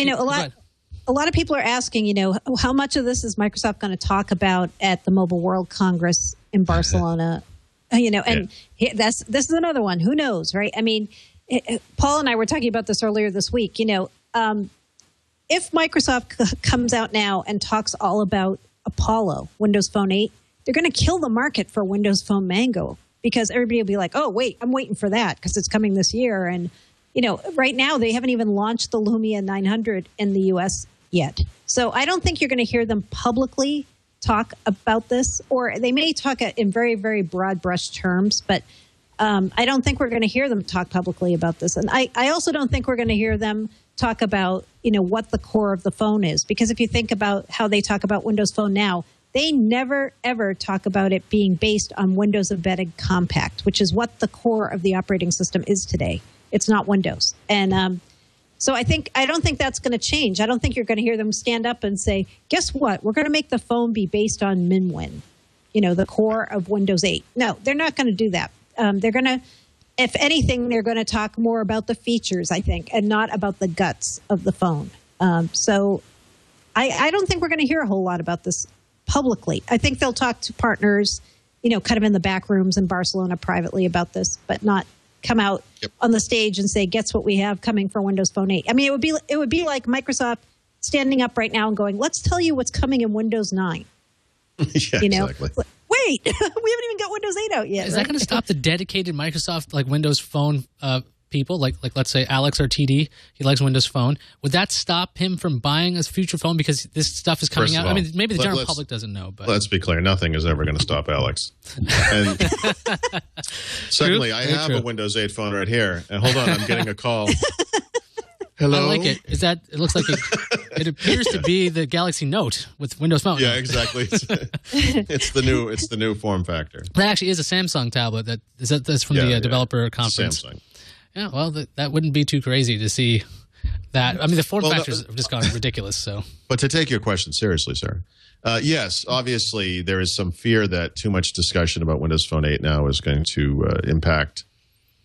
S6: a lot of people are asking, how much of this is Microsoft going to talk about at the Mobile World Congress in Barcelona? And this is another one. Who knows, right? I mean, Paul and I were talking about this earlier this week. If Microsoft comes out now and talks all about Apollo, Windows Phone 8, they're going to kill the market for Windows Phone Mango because everybody will be like, oh, wait, I'm waiting for that because it's coming this year. And, right now they haven't even launched the Lumia 900 in the U.S. yet. So I don't think you're going to hear them publicly talk about this, or they may talk in very, very broad brush terms, but I don't think we're going to hear them talk publicly about this. And I also don't think we're going to hear them talk about, what the core of the phone is. Because if you think about how they talk about Windows Phone now, they never, ever talk about it being based on Windows Embedded Compact, which is what the core of the operating system is today. It's not Windows. And so I don't think that's going to change. I don't think you're going to hear them stand up and say, guess what? We're going to make the phone be based on MinWin, the core of Windows 8. No, they're not going to do that. They're going to, if anything, they're going to talk more about the features, I think, and not about the guts of the phone. So I don't think we're going to hear a whole lot about this publicly. I think they'll talk to partners, kind of in the back rooms in Barcelona privately about this, but not come out on the stage and say, guess what we have coming for Windows Phone 8. I mean, it would be like Microsoft standing up right now and going, let's tell you what's coming in Windows 9.
S5: Exactly.
S6: Wait, we haven't even got Windows 8 out yet.
S1: Is that going to stop the dedicated Microsoft Windows Phone people, like let's say Alex or TD, he likes Windows Phone. Would that stop him from buying a future phone because this stuff is coming out? I mean, maybe the general public doesn't know. But
S5: let's be clear, nothing is ever going to stop Alex. And secondly, I have a Windows 8 phone right here. And hold on, I'm getting a call. Hello?
S1: I like it. It looks like It appears to be the Galaxy Note with Windows Phone.
S5: Yeah, exactly. It's the new form factor.
S1: That actually is a Samsung tablet. That's from the developer conference.
S5: Samsung.
S1: Yeah, well, that wouldn't be too crazy to see that. I mean, the form factors have just gone ridiculous. So,
S5: but to take your question seriously, sir, yes, obviously there is some fear that too much discussion about Windows Phone 8 now is going to impact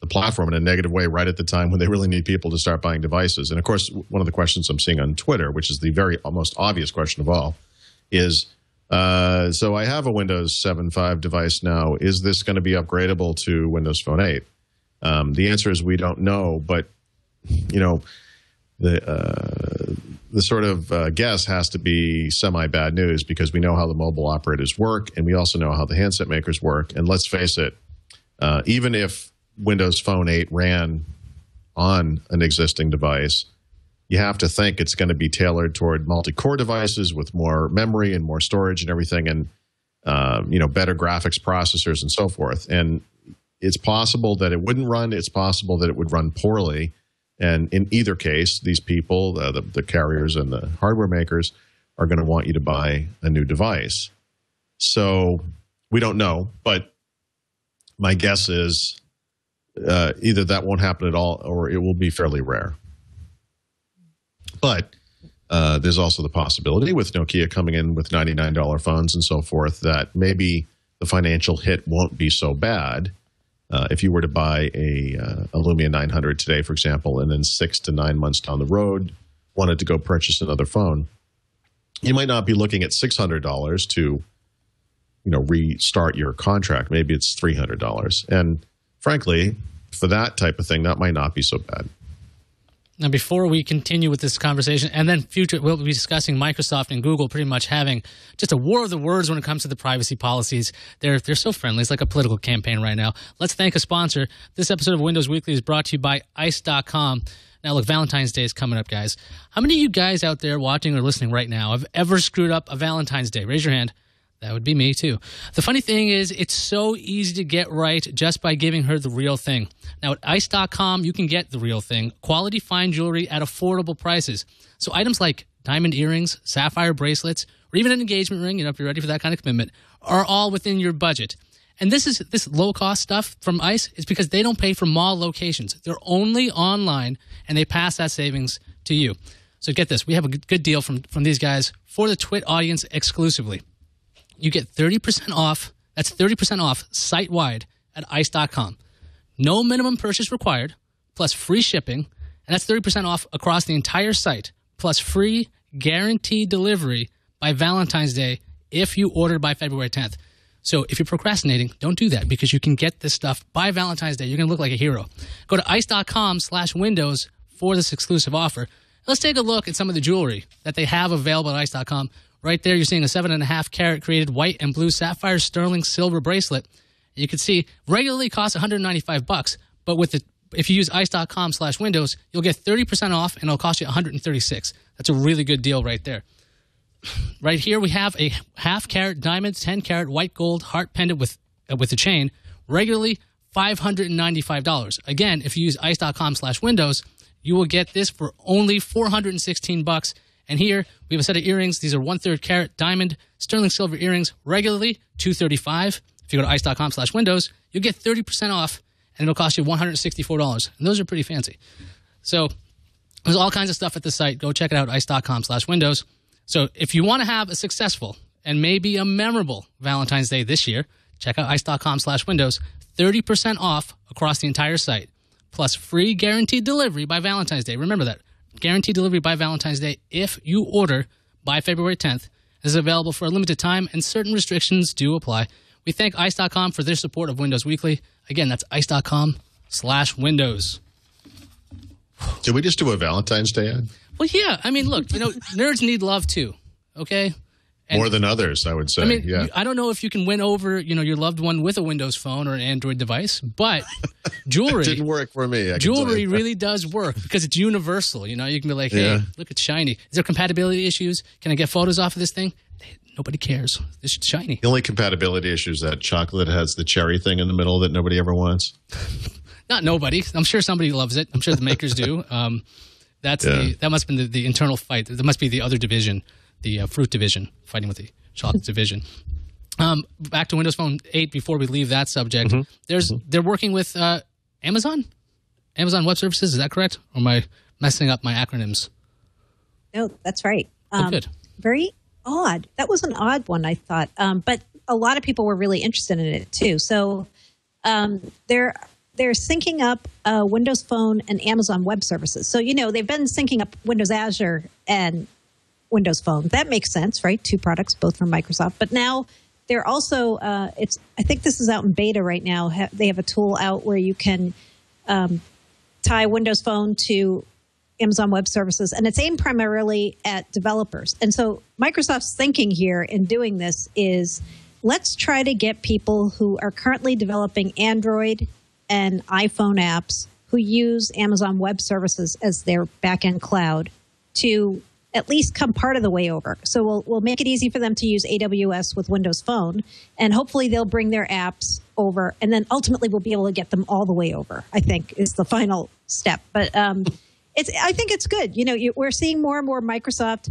S5: the platform in a negative way right at the time when they really need people to start buying devices. And of course, one of the questions I'm seeing on Twitter, which is the very most obvious question of all, is, so I have a Windows 7.5 device now. Is this going to be upgradable to Windows Phone 8? The answer is we don't know, but the sort of guess has to be semi-bad news because we know how the mobile operators work, and we also know how the handset makers work. And let's face it, even if Windows Phone 8 ran on an existing device, you have to think it's going to be tailored toward multi-core devices with more memory and more storage and everything, and better graphics processors and so forth. And it's possible that it wouldn't run. It's possible that it would run poorly. And in either case, these people, the carriers and the hardware makers, are going to want you to buy a new device. So we don't know, but my guess is either that won't happen at all or it will be fairly rare. But there's also the possibility with Nokia coming in with $99 phones and so forth that maybe the financial hit won't be so bad. If you were to buy a Lumia 900 today, for example, and then 6 to 9 months down the road wanted to go purchase another phone, you might not be looking at $600 to restart your contract. Maybe it's $300. And frankly, for that type of thing, that might not be so bad.
S1: Now, before we continue with this conversation, and then future, we'll be discussing Microsoft and Google pretty much having just a war of the words when it comes to the privacy policies. They're so friendly. It's like a political campaign right now. Let's thank a sponsor. This episode of Windows Weekly is brought to you by ice.com. Now, look, Valentine's Day is coming up, guys. How many of you guys out there watching or listening right now have ever screwed up a Valentine's Day? Raise your hand. That would be me, too. The funny thing is, it's so easy to get right just by giving her the real thing. Now, at ice.com, you can get the real thing. Quality fine jewelry at affordable prices. So items like diamond earrings, sapphire bracelets, or even an engagement ring, if you're ready for that kind of commitment, are all within your budget. And this low-cost stuff from Ice is because they don't pay for mall locations. They're only online, and they pass that savings to you. So get this. We have a good deal from these guys for the TWiT audience exclusively. You get 30% off. That's 30% off site-wide at ice.com. No minimum purchase required, plus free shipping, and that's 30% off across the entire site, plus free guaranteed delivery by Valentine's Day if you order by February 10th. So if you're procrastinating, don't do that because you can get this stuff by Valentine's Day. You're going to look like a hero. Go to ice.com/windows for this exclusive offer. Let's take a look at some of the jewelry that they have available at ice.com. Right there, you're seeing a 7.5 carat created white and blue sapphire sterling silver bracelet. You can see regularly costs $195, but if you use ice.com/windows, you'll get 30% off and it'll cost you $136. That's a really good deal right there. Right here, we have a half carat diamond, 10 carat white gold heart pendant with a chain, regularly $595. Again, if you use ice.com/windows, you will get this for only $416. And here, we have a set of earrings. These are 1/3 carat diamond sterling silver earrings, regularly $235. If you go to ice.com/windows, you'll get 30% off, and it'll cost you $164. And those are pretty fancy. So there's all kinds of stuff at the site. Go check it out, ice.com/windows. So if you want to have a successful and maybe a memorable Valentine's Day this year, check out ice.com/windows. 30% off across the entire site, plus free guaranteed delivery by Valentine's Day. Remember that. Guaranteed delivery by Valentine's Day if you order by February 10th. This is available for a limited time, and certain restrictions do apply. We thank ice.com for their support of Windows Weekly. Again, that's ice.com/windows.
S5: Did we just do a Valentine's Day ad?
S1: Well, yeah. I mean, look, nerds need love too, okay? And,
S5: more than others, I would say.
S1: I mean,
S5: yeah.
S1: I don't know if you can win over, your loved one with a Windows phone or an Android device, but jewelry...
S5: It didn't work for me.
S1: Jewelry really does work because it's universal. You can be like, hey, look, it's shiny. Is there compatibility issues? Can I get photos off of this thing? Nobody cares. It's shiny.
S5: The only compatibility issue is that chocolate has the cherry thing in the middle that nobody ever wants.
S1: Not nobody. I'm sure somebody loves it. I'm sure the makers do. That must have been the internal fight. There must be the other division, the fruit division, fighting with the chocolate division. Back to Windows Phone 8 before we leave that subject. They're working with Amazon Web Services. Is that correct? Or am I messing up my acronyms?
S6: No, that's right.
S1: Good.
S6: Very odd. That was an odd one, I thought. But a lot of people were really interested in it too. So they're syncing up Windows Phone and Amazon Web Services. So they've been syncing up Windows Azure and Windows Phone. That makes sense, right? Two products, both from Microsoft. But now they're also I think this is out in beta right now. They have a tool out where you can tie Windows Phone to Amazon Web Services, and it's aimed primarily at developers. And so Microsoft's thinking here in doing this is, let's try to get people who are currently developing Android and iPhone apps who use Amazon Web Services as their back-end cloud to at least come part of the way over. So we'll make it easy for them to use AWS with Windows Phone, and hopefully they'll bring their apps over, and then ultimately we'll be able to get them all the way over, I think, is the final step. But I think it's good. We're seeing more and more Microsoft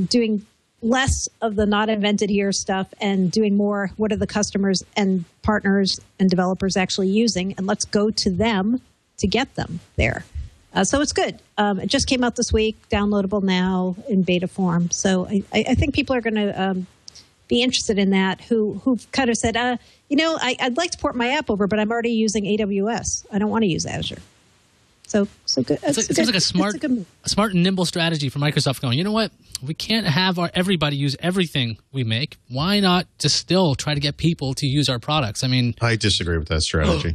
S6: doing less of the not invented here stuff and doing more, what are the customers and partners and developers actually using, and let's go to them to get them there. So it's good. It just came out this week, downloadable now in beta form. So I think people are going to be interested in that who've kind of said, I'd like to port my app over, but I'm already using AWS. I don't want to use Azure. So good.
S1: It seems like a smart and nimble strategy for Microsoft going, you know what? We can't have everybody use everything we make. Why not just still try to get people to use our products? I mean,
S5: I disagree with that strategy.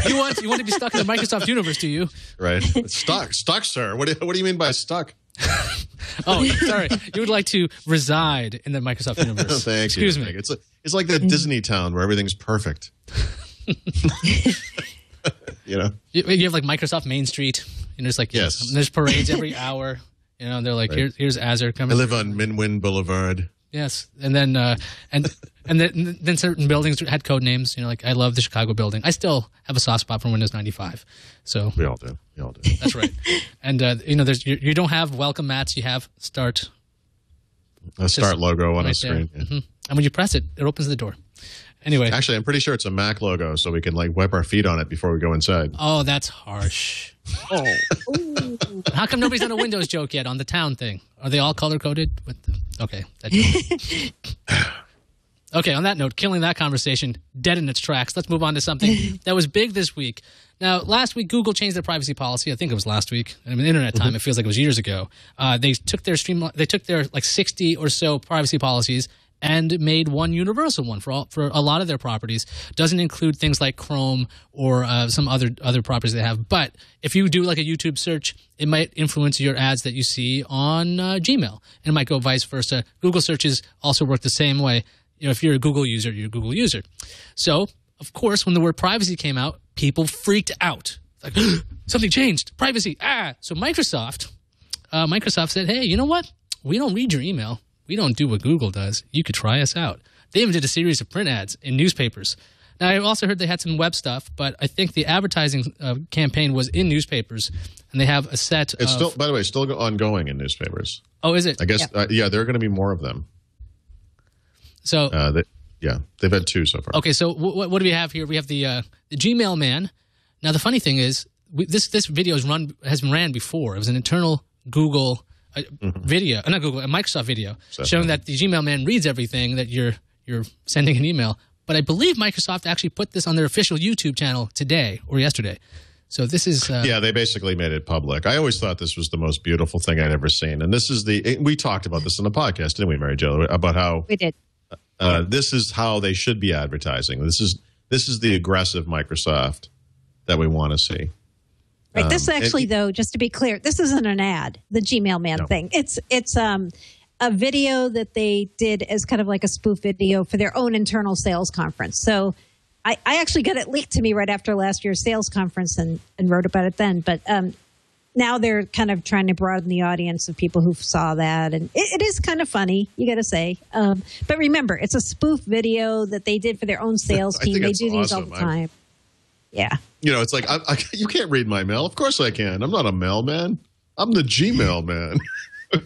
S1: You want to be stuck in the Microsoft universe, do you?
S5: Right. Stuck, sir. What do you mean by stuck?
S1: Oh, sorry. You would like to reside in the Microsoft universe.
S5: Thank you.
S1: Excuse me.
S5: It's like that Disney town where everything's perfect. You
S1: have like Microsoft Main Street. There's like
S5: yes.
S1: There's parades every hour. They're like, right. Here's Azure coming.
S5: I live on Minwin Boulevard.
S1: Yes, and then then certain buildings had code names. Like I love the Chicago building. I still have a soft spot for Windows 95. So
S5: we all do.
S1: That's right. And there's you don't have welcome mats. You have start.
S5: A start logo on a screen. Yeah.
S1: Mm-hmm. And when you press it, it opens the door. Anyway,
S5: actually, I'm pretty sure it's a Mac logo, so we can wipe our feet on it before we go inside.
S1: Oh, that's harsh. Oh, how come nobody's done a Windows joke yet on the town thing? Are they all color coded? Okay. Okay. On that note, killing that conversation dead in its tracks. Let's move on to something that was big this week. Now, last week Google changed their privacy policy. I think it was last week. I mean, internet time. It feels like it was years ago. They took their 60 or so privacy policies and made one universal one for a lot of their properties. Doesn't include things like Chrome or some other properties they have. But if you do like a YouTube search, it might influence your ads that you see on Gmail. And it might go vice versa. Google searches also work the same way. If you're a Google user, you're a Google user. So, of course, when the word privacy came out, people freaked out. Like, something changed. Privacy. So Microsoft said, hey, you know what? We don't read your email. We don't do what Google does. You could try us out. They even did a series of print ads in newspapers. Now, I also heard they had some web stuff, but I think the advertising campaign was in newspapers, and they have a set
S5: It's still, by the way, still ongoing in newspapers.
S1: Oh, is it?
S5: I guess, yeah, there are going to be more of them.
S1: So,
S5: they've had two so far.
S1: Okay, so what do we have here? We have the Gmail man. Now, the funny thing is, this video has been ran before. It was an internal Google video, not Google, a Microsoft video, showing that the Gmail man reads everything that you're sending an email. But I believe Microsoft actually put this on their official YouTube channel today or yesterday. So this is
S5: yeah, they basically made it public. I always thought this was the most beautiful thing I'd ever seen, and this is we talked about this in the podcast, didn't we, Mary Jo? About how
S6: we did.
S5: This is how they should be advertising. This is the aggressive Microsoft that we want to see.
S6: Right. This actually, though, just to be clear, this isn't an ad, the Gmail man thing. It's a video that they did as kind of like a spoof video for their own internal sales conference. So I actually got it leaked to me right after last year's sales conference and wrote about it then. But now they're kind of trying to broaden the audience of people who saw that. And it is kind of funny, you got to say. But remember, it's a spoof video that they did for their own sales team. They do these all the time. Yeah.
S5: It's like, you can't read my mail. Of course I can. I'm not a mailman. I'm the Gmail man.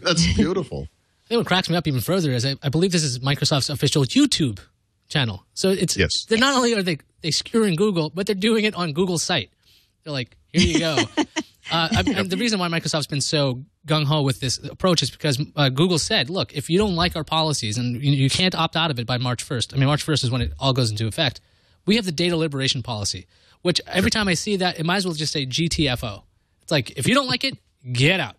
S5: That's beautiful.
S1: I think what cracks me up even further is I believe this is Microsoft's official YouTube channel. So it's they're not only are they skewering Google, but they're doing it on Google's site. They're like, here you go. The reason why Microsoft's been so gung-ho with this approach is because Google said, look, if you don't like our policies and you can't opt out of it by March 1st. I mean, March 1st is when it all goes into effect. We have the data liberation policy, which every time I see that, it might as well just say GTFO. It's like, if you don't like it, get out.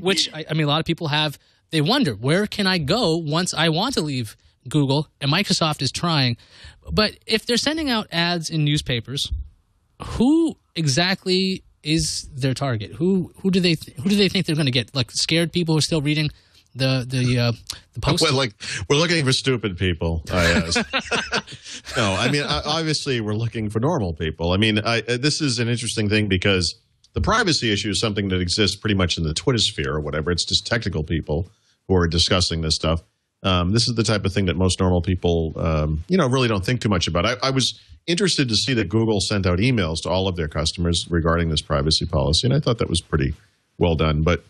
S1: Which, I mean, a lot of people have. They wonder, where can I go once I want to leave Google? And Microsoft is trying. But if they're sending out ads in newspapers, who exactly is their target? Who do they think they're going to get? Like scared people who are still reading the post?
S5: Well, like we're looking for stupid people. No, I mean obviously we're looking for normal people. I mean this is an interesting thing because the privacy issue is something that exists pretty much in the Twitter sphere or whatever. It's just technical people who are discussing this stuff. This is the type of thing that most normal people, really don't think too much about. I was interested to see that Google sent out emails to all of their customers regarding this privacy policy, and I thought that was pretty well done. But,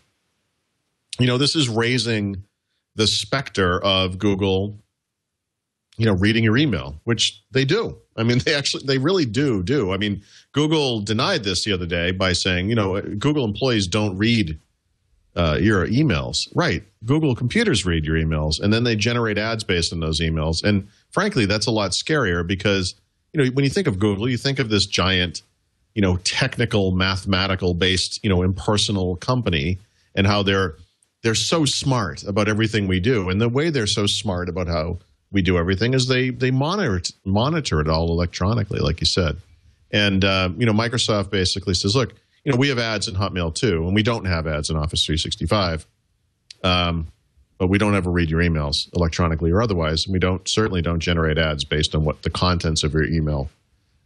S5: this is raising the specter of Google, reading your email, which they do. I mean, they really do. I mean, Google denied this the other day by saying, Google employees don't read your emails. Right. Google computers read your emails, and then they generate ads based on those emails. And frankly, that's a lot scarier because, when you think of Google, you think of this giant, technical, mathematical-based, impersonal company and how they're so smart about everything we do. And the way they're so smart about how we do everything is they monitor it all electronically, like you said. And, Microsoft basically says, look, we have ads in Hotmail too, and we don't have ads in Office 365. But we don't ever read your emails electronically or otherwise. And we certainly don't generate ads based on what the contents of your email.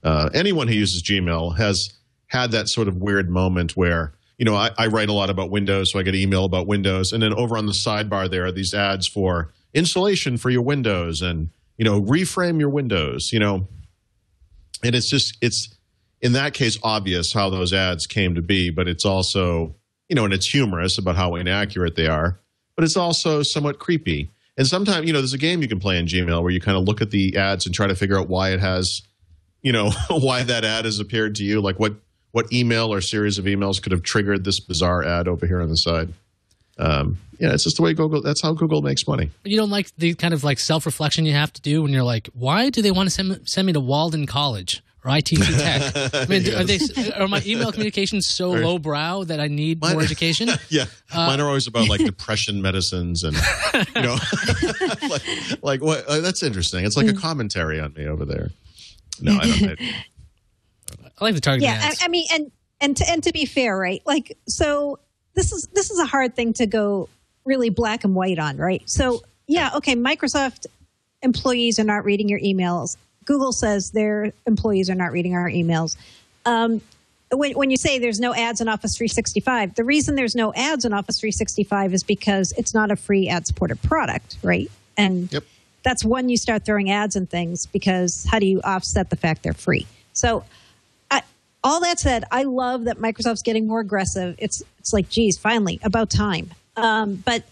S5: Anyone who uses Gmail has had that sort of weird moment where, I write a lot about Windows, so I get an email about Windows. And then over on the sidebar there are these ads for installation for your Windows and, reframe your Windows, And it's in that case obvious how those ads came to be, but it's also, and it's humorous about how inaccurate they are. But it's also somewhat creepy. And sometimes, there's a game you can play in Gmail where you kind of look at the ads and try to figure out why it has, why that ad has appeared to you. Like what email or series of emails could have triggered this bizarre ad over here on the side. It's just the way that's how Google makes money.
S1: You don't like the kind of like self-reflection you have to do when you're like, why do they want to send me to Walden College? Or ITC Tech. I mean, are my email communications so lowbrow that I need more education?
S5: Yeah, mine are always about like depression medicines and like what? That's interesting. It's like a commentary on me over there. No, I don't.
S1: I like the target.
S6: Yeah,
S1: ads.
S6: I mean, and to be fair, right? Like, so this is a hard thing to go really black and white on, right? So yeah, okay, Microsoft employees are not reading your emails. Google says their employees are not reading our emails. When you say there's no ads in Office 365, the reason there's no ads in Office 365 is because it's not a free ad-supported product, right? And that's when you start throwing ads and things, because how do you offset the fact they're free? So all that said, I love that Microsoft's getting more aggressive. It's like, geez, finally, about time. But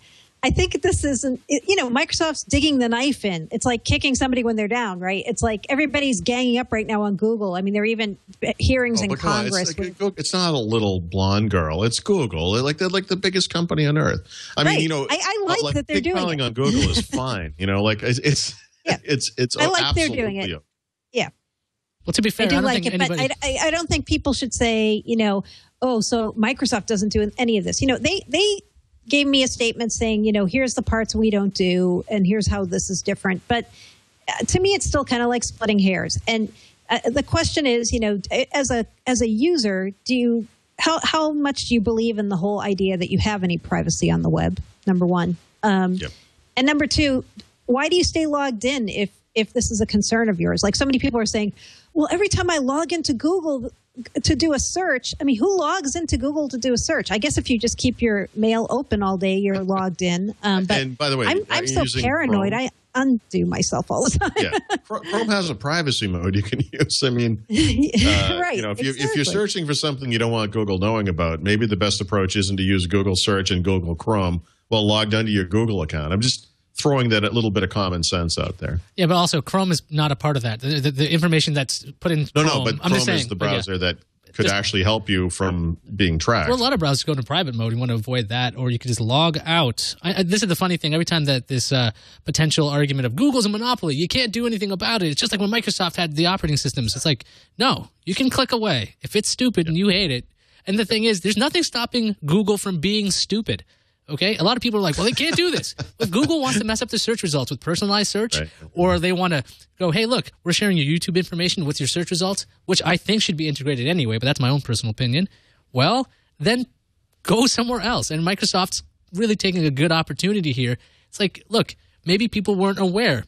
S6: I think this isn't, Microsoft's digging the knife in. It's like kicking somebody when they're down, right? It's like everybody's ganging up right now on Google. I mean, there are even hearings in Congress.
S5: It's not a little blonde girl. It's Google. They're like the biggest company on earth. I mean,
S6: I like that they're doing it.
S5: On Google is fine. It's
S6: I like they're doing it. Yeah.
S1: Well, to be fair,
S6: I do like it, but I don't think people should say, so Microsoft doesn't do any of this. They gave me a statement saying, here's the parts we don't do, and here's how this is different. But to me, it's still kind of like splitting hairs. And the question is, as a user, how much do you believe in the whole idea that you have any privacy on the web? Number one, and number two, why do you stay logged in if this is a concern of yours? Like so many people are saying, well, every time I log into Google, to do a search. I mean, who logs into Google to do a search? I guess if you just keep your mail open all day, you're logged in. But
S5: and by the way,
S6: I'm so paranoid.
S5: Chrome?
S6: I undo myself all the time.
S5: Yeah, Chrome has a privacy mode you can use. I mean,
S6: right.
S5: If you're searching for something you don't want Google knowing about, maybe the best approach isn't to use Google Search and Google Chrome while logged into your Google account. I'm just throwing that a little bit of common sense out there.
S1: Yeah, but also Chrome is not a part of that. The information that's put in Chrome.
S5: No, but Chrome is the browser that could actually help you from being tracked.
S1: Well, a lot of browsers go into private mode. You want to avoid that, or you could just log out. This is the funny thing. Every time that this potential argument of Google's a monopoly, you can't do anything about it. It's just like when Microsoft had the operating systems. It's like, no, you can click away. If it's stupid and you hate it. And the thing is, there's nothing stopping Google from being stupid. Okay? A lot of people are like, well, they can't do this. If Google wants to mess up the search results with personalized search, right, or they want to go, hey, look, we're sharing your YouTube information with your search results, which I think should be integrated anyway, but that's my own personal opinion. Well, then go somewhere else. And Microsoft's really taking a good opportunity here. It's like, look, maybe people weren't aware.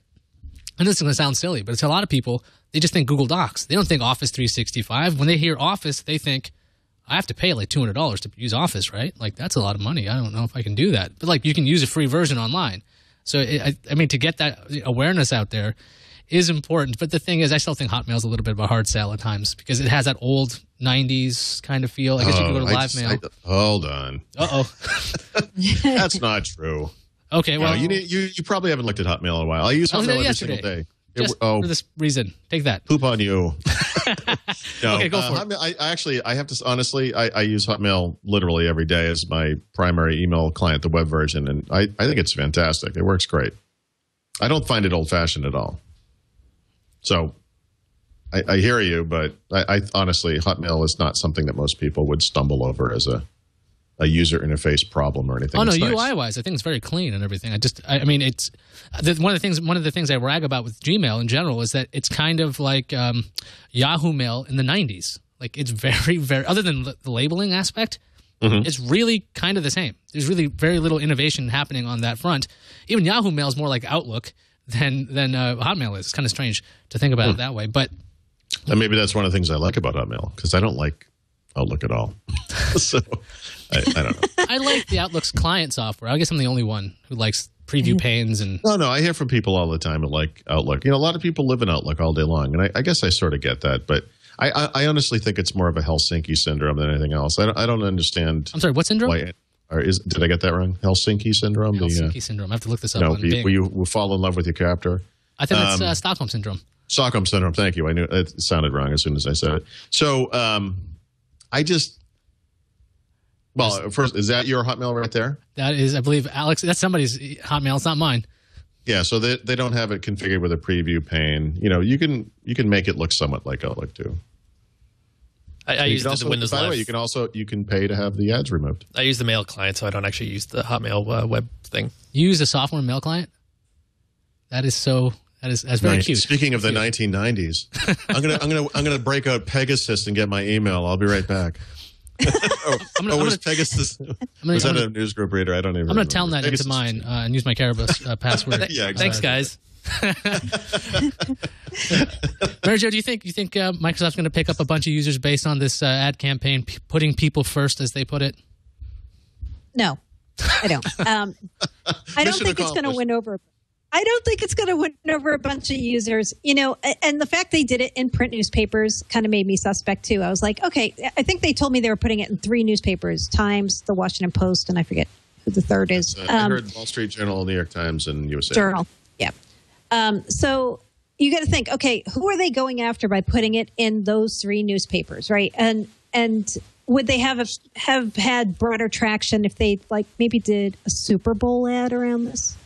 S1: And this is going to sound silly, but it's a lot of people, they just think Google Docs. They don't think Office 365. When they hear Office, they think, I have to pay like $200 to use Office, right? Like, that's a lot of money. I don't know if I can do that. But, like, you can use a free version online. So, I mean, to get that awareness out there is important. But the thing is, I still think Hotmail's a little bit of a hard sell at times because it has that old 90s kind of feel. I guess you can go to live mail.
S5: Hold on.
S1: Uh-oh.
S5: That's not true.
S1: Okay, well.
S5: You probably haven't looked at Hotmail in a while. I use Hotmail every single day.
S1: Just for this reason. Take that.
S5: Poop on you. No,
S1: okay, go for it.
S5: Hotmail, I have to honestly, I use Hotmail literally every day as my primary email client, the web version, and I think it's fantastic. It works great. I don't find it old-fashioned at all. So I hear you, but I honestly, Hotmail is not something that most people would stumble over as a user interface problem or anything.
S1: Oh no,
S5: nice.
S1: UI-wise, I think it's very clean and everything. I mean, it's one of the things I brag about with Gmail in general is that it's kind of like Yahoo Mail in the 90s. Like, it's very, very, other than the labeling aspect, it's really kind of the same. There's really very little innovation happening on that front. Even Yahoo Mail is more like Outlook than Hotmail is. It's kind of strange to think about it that way, but
S5: and maybe that's one of the things I like about Hotmail because I don't like Outlook at all. So I don't know. I
S1: like the Outlook's client software. I guess I'm the only one who likes preview panes and.
S5: No, I hear from people all the time that like Outlook. You know, a lot of people live in Outlook all day long, and I guess I sort of get that, but I honestly think it's more of a Helsinki syndrome than anything else. I don't understand.
S1: I'm sorry, what syndrome?
S5: Did I get that wrong? Helsinki syndrome.
S1: Helsinki syndrome. I have to look this up.
S5: No, you fall in love with your captor.
S1: I think it's Stockholm syndrome.
S5: Stockholm syndrome. Thank you. I knew it sounded wrong as soon as I said it. So well, first, is that your Hotmail right there?
S1: That is, I believe, Alex. That's somebody's Hotmail. It's not mine.
S5: Yeah, so they don't have it configured with a preview pane. You know, you can make it look somewhat like Outlook too.
S7: I use the Windows Live.
S5: By the way, you can pay to have the ads removed.
S7: I use the mail client, so I don't actually use the Hotmail web thing.
S1: You use a software mail client? That's very cute.
S5: Speaking of the 1990s, I'm gonna break out Pegasus and get my email. I'll be right back. Was Pegasus? Was that a newsgroup reader? I don't even.
S1: I'm gonna telnet that into mine and use my Carabus password.
S5: Yeah, exactly.
S7: Thanks, guys.
S1: Mary Jo, do you think Microsoft's going to pick up a bunch of users based on this ad campaign, putting people first, as they put it?
S6: No, I don't. I don't think it's going to win over. I don't think it's going to win over a bunch of users. You know, and the fact they did it in print newspapers kind of made me suspect too. I was like, okay, I think they told me they were putting it in 3 newspapers: Times, the Washington Post, and I forget who the third is.
S5: I heard Wall Street Journal, New York Times, and USA
S6: Journal. Yeah. So you got to think, okay, who are they going after by putting it in those 3 newspapers, right? And would they have had broader traction if they maybe did a Super Bowl ad around this?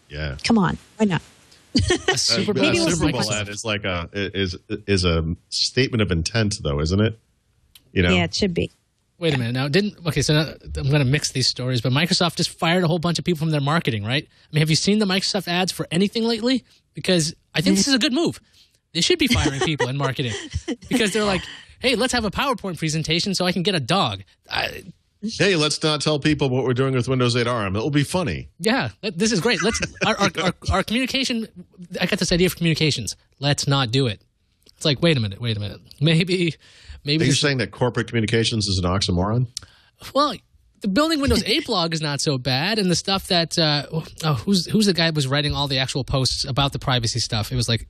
S5: Yeah.
S6: Come on, why not?
S1: A Super Bowl
S5: ad is like is a statement of intent, though, isn't it? You know.
S6: Yeah, it should be.
S1: Wait a minute now. So now I'm going to mix these stories, but Microsoft just fired a whole bunch of people from their marketing, right? I mean, have you seen the Microsoft ads for anything lately? Because I think this is a good move. They should be firing people in marketing because they're like, hey, let's have a PowerPoint presentation so I can get a dog.
S5: Hey, let's not tell people what we're doing with Windows 8 ARM. It will be funny.
S1: Yeah, this is great. Let's our communication. I got this idea for communications. Let's not do it. It's like, wait a minute. Maybe.
S5: Are you saying that corporate communications is an oxymoron?
S1: Well, the building Windows 8 blog is not so bad, and the stuff that who's the guy who was writing all the actual posts about the privacy stuff? It was like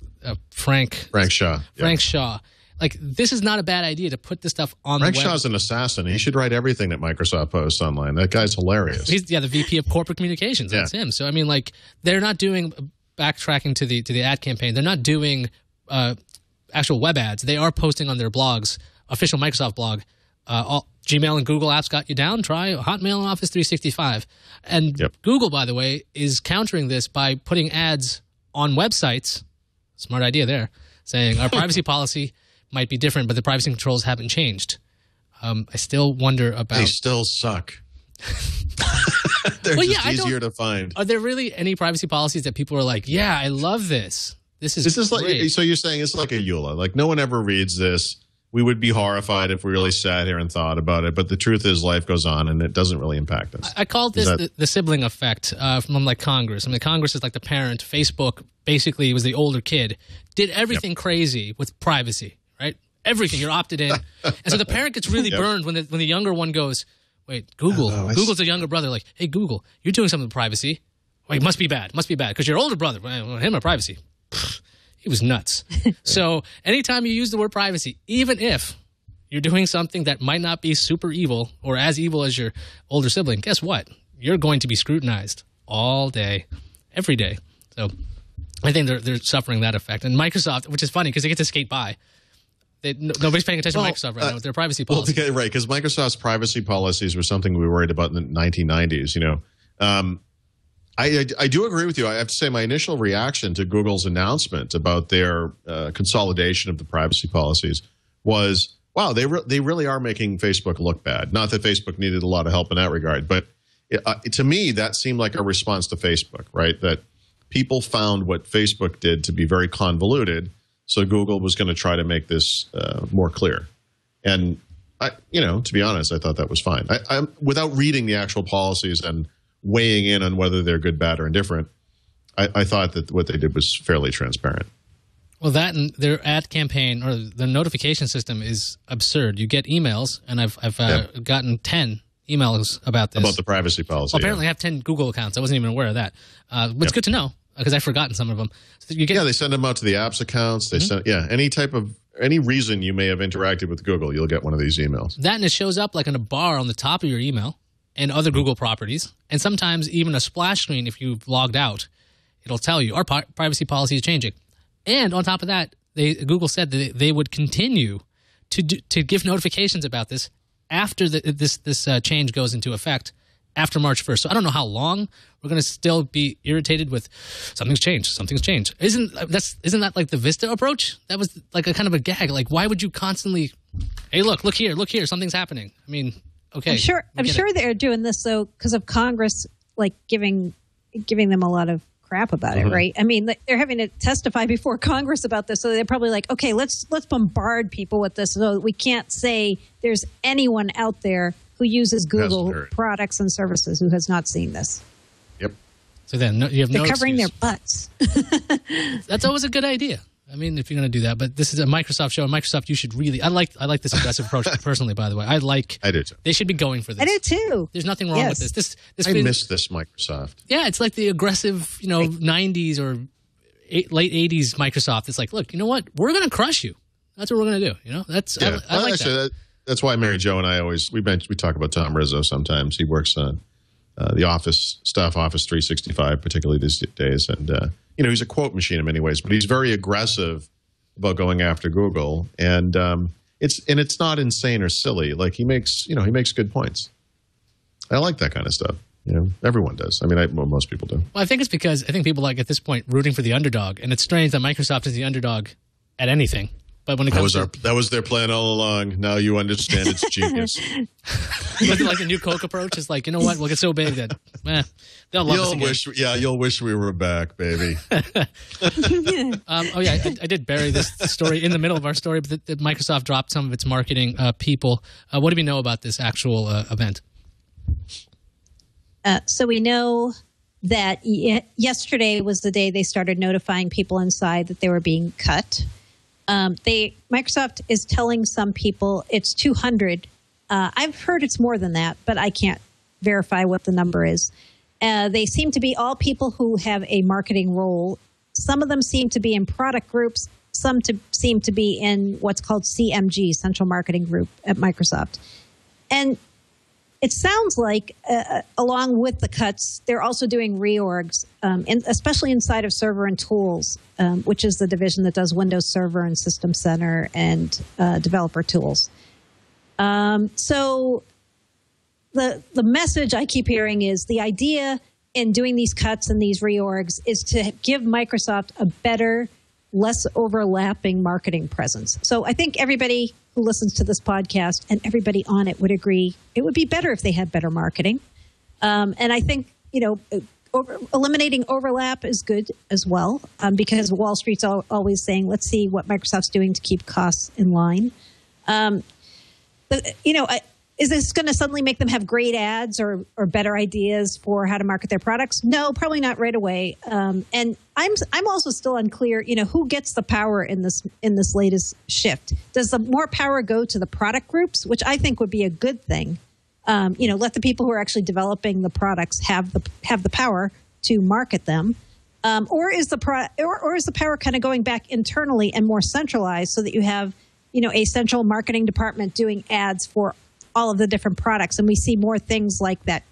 S1: Frank
S5: Shaw.
S1: Frank Shaw. Like, this is not a bad idea to put this stuff on
S5: Frank
S1: the web.
S5: Shaw's an assassin. He should write everything that Microsoft posts online. That guy's hilarious.
S1: He's the VP of corporate communications. That's him. So I mean, like, they're not doing backtracking to the ad campaign. They're not doing actual web ads. They are posting on their blogs, official Microsoft blog. Gmail and Google apps got you down. Try Hotmail and Office 365. And Google, by the way, is countering this by putting ads on websites. Smart idea there. Saying our privacy policy might be different, but the privacy controls haven't changed. I still wonder about...
S5: They still suck. They're easier to find.
S1: Are there really any privacy policies that people are like, yeah, I love this. This is great.
S5: Like, so you're saying it's like a EULA. Like, no one ever reads this. We would be horrified if we really sat here and thought about it. But the truth is life goes on, and it doesn't really impact us.
S1: I called this the sibling effect from like Congress. I mean, Congress is like the parent. Facebook basically was the older kid. Did everything crazy with privacy, right? Everything. You're opted in. And so the parent gets really burned when the younger one goes, wait, Google's the younger brother. Like, hey, Google, you're doing something with privacy. Wait, must be bad. Because your older brother, him or privacy. He was nuts. So anytime you use the word privacy, even if you're doing something that might not be super evil or as evil as your older sibling, guess what? You're going to be scrutinized all day, every day. So I think they're suffering that effect. And Microsoft, which is funny because they get to skate by. Nobody's paying attention to Microsoft right now with their privacy policies.
S5: Well, right, because Microsoft's privacy policies were something we worried about in the 1990s, you know. I do agree with you. I have to say my initial reaction to Google's announcement about their consolidation of the privacy policies was, wow, they really are making Facebook look bad. Not that Facebook needed a lot of help in that regard, but to me, that seemed like a response to Facebook, right? That people found what Facebook did to be very convoluted, so Google was going to try to make this more clear. And, to be honest, I thought that was fine. Without reading the actual policies and weighing in on whether they're good, bad, or indifferent, I thought that what they did was fairly transparent.
S1: Well, that and their ad campaign or the notification system is absurd. You get emails, and I've gotten 10 emails about this.
S5: About the privacy policy.
S1: Well, apparently I have 10 Google accounts. I wasn't even aware of that. But it's good to know because I've forgotten some of them. So
S5: they send them out to the apps accounts. They send any reason you may have interacted with Google, you'll get one of these emails.
S1: That, and it shows up like in a bar on the top of your email and other Google properties, and sometimes even a splash screen if you've logged out. It'll tell you our privacy policy is changing. And on top of that, Google said that they would continue to give notifications about this after this change goes into effect after March 1st. So I don't know how long we're going to still be irritated with something's changed. Isn't that like the Vista approach? That was like a kind of a gag. Like, why would you constantly, hey, look here, something's happening. I mean, okay.
S6: I'm sure they're doing this though because of Congress, like giving them a lot of crap about it, right? I mean, they're having to testify before Congress about this, so they're probably like, okay, let's bombard people with this, so we can't say there's anyone out there who uses Google products and services who has not seen this.
S5: Yep.
S1: So then you have
S6: they're covering their butts.
S1: That's always a good idea. I mean, if you're going to do that, but this is a Microsoft show, and Microsoft, you should really. I like this aggressive approach personally. By the way, I do too. They should be going for this.
S6: I do too.
S1: There's nothing wrong with this.
S5: I miss this Microsoft.
S1: Yeah, it's like the aggressive, 90s or late 80s Microsoft. It's like, look, you know what? We're going to crush you. That's what we're going to do. That's I like that.
S5: That's why Mary Jo and I always we talk about Tom Rizzo sometimes. He works on the Office stuff, Office 365, particularly these days, and. He's a quote machine in many ways, but he's very aggressive about going after Google, and it's not insane or silly. Like he makes good points. I like that kind of stuff. Everyone does. I mean, most people do.
S1: Well, I think it's because I think people like at this point rooting for the underdog, and it's strange that Microsoft is the underdog at anything. But when it comes
S5: that was their plan all along. Now you understand its genius.
S1: Was it like the new Coke approach? It's like, you know what? We'll get so big that they'll love us again.
S5: You'll wish we were back, baby.
S1: I did bury this story in the middle of our story, but that Microsoft dropped some of its marketing people. What do we know about this actual event?
S6: So we know that yesterday was the day they started notifying people inside that they were being cut. Microsoft is telling some people it's 200. I've heard it's more than that, but I can't verify what the number is. They seem to be all people who have a marketing role. Some of them seem to be in product groups. Some seem to be in what's called CMG, Central Marketing Group at Microsoft. And it sounds like, along with the cuts, they're also doing reorgs, especially inside of Server and Tools, which is the division that does Windows Server and System Center and developer tools. So the message I keep hearing is the idea in doing these cuts and these reorgs is to give Microsoft a better, less overlapping marketing presence. So I think everybody who listens to this podcast and everybody on it would agree it would be better if they had better marketing. And I think, eliminating overlap is good as well, because Wall Street's always saying, let's see what Microsoft's doing to keep costs in line. Is this going to suddenly make them have great ads or better ideas for how to market their products? No, probably not right away. And I'm also still unclear, who gets the power in this latest shift? Does the more power go to the product groups, which I think would be a good thing? Let the people who are actually developing the products have the power to market them, or is the power kind of going back internally and more centralized so that you have a central marketing department doing ads for all of the different products, and we see more things like that.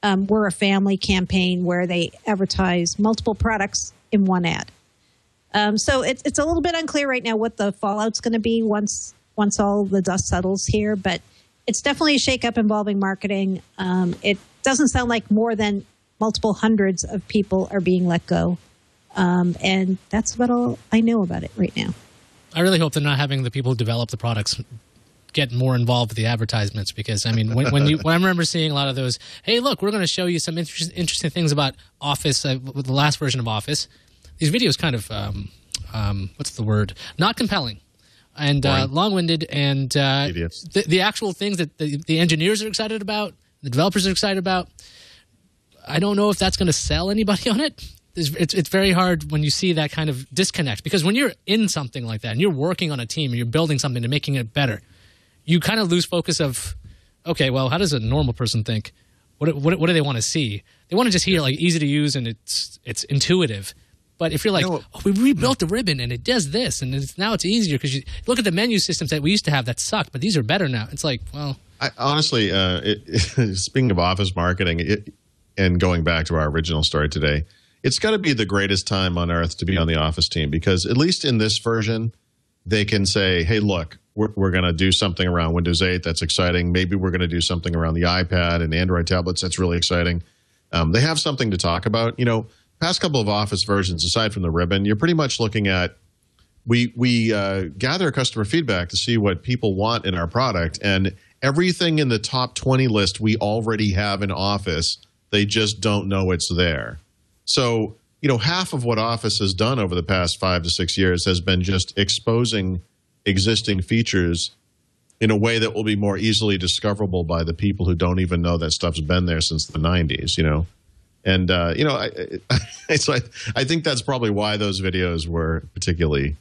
S6: We're a family campaign where they advertise multiple products in one ad. So it's a little bit unclear right now what the fallout's going to be once all the dust settles here, but it's definitely a shakeup involving marketing. It doesn't sound like more than multiple hundreds of people are being let go, and that's about all I know about it right now.
S1: I really hope they're not having the people who develop the products get more involved with the advertisements, because when I remember seeing a lot of those, hey, look, we're going to show you some interesting things about Office, with the last version of Office. These videos kind of, what's the word? Not compelling and long-winded, and the actual things that the engineers are excited about, the developers are excited about. I don't know if that's going to sell anybody on it. It's very hard when you see that kind of disconnect, because when you're in something like that and you're working on a team and you're building something and making it better, you kind of lose focus of, okay, well, how does a normal person think? What do they want to see? They want to just hear easy to use and it's intuitive. But if you're like, we rebuilt the ribbon and it does this and now it's easier, because you look at the menu systems that we used to have that sucked, but these are better now. It's like, well,
S5: honestly, speaking of Office marketing, and going back to our original story today, it's got to be the greatest time on earth to be on the Office team, because at least in this version, they can say, hey, look, we're going to do something around Windows 8 that's exciting. Maybe we're going to do something around the iPad and Android tablets that's really exciting. They have something to talk about. Past couple of Office versions, aside from the ribbon, you're pretty much looking at, we gather customer feedback to see what people want in our product, and everything in the top 20 list we already have in Office. They just don't know it's there. So, half of what Office has done over the past 5 to 6 years has been just exposing existing features in a way that will be more easily discoverable by the people who don't even know that stuff's been there since the 90s, And, I think that's probably why those videos were particularly,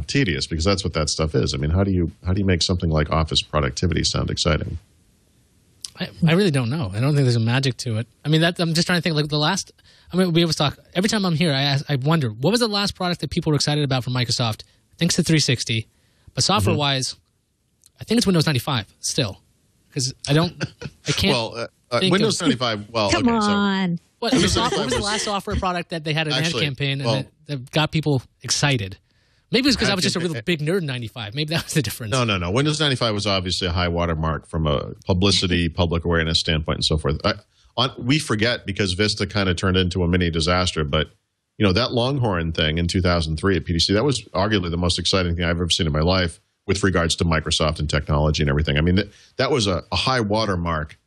S5: tedious, because that's what that stuff is. I mean, how do you make something like Office productivity sound exciting?
S1: I really don't know. I don't think there's a magic to it. I mean, I'm just trying to think, we always talk, every time I'm here, I wonder, what was the last product that people were excited about from Microsoft? I think it's the 360. But software-wise, I think it's Windows 95 still. Because I can't.
S5: Well, Windows 95,
S6: Come on.
S1: What was the last software product that they had an ad campaign and that got people excited? Maybe it was because I was just a real big nerd in 95. Maybe that was the difference.
S5: No. Windows 95 was obviously a high watermark from a publicity, public awareness standpoint and so forth. We forget because Vista kind of turned into a mini disaster, but that Longhorn thing in 2003 at PDC, that was arguably the most exciting thing I've ever seen in my life with regards to Microsoft and technology and everything. I mean, that was a high watermark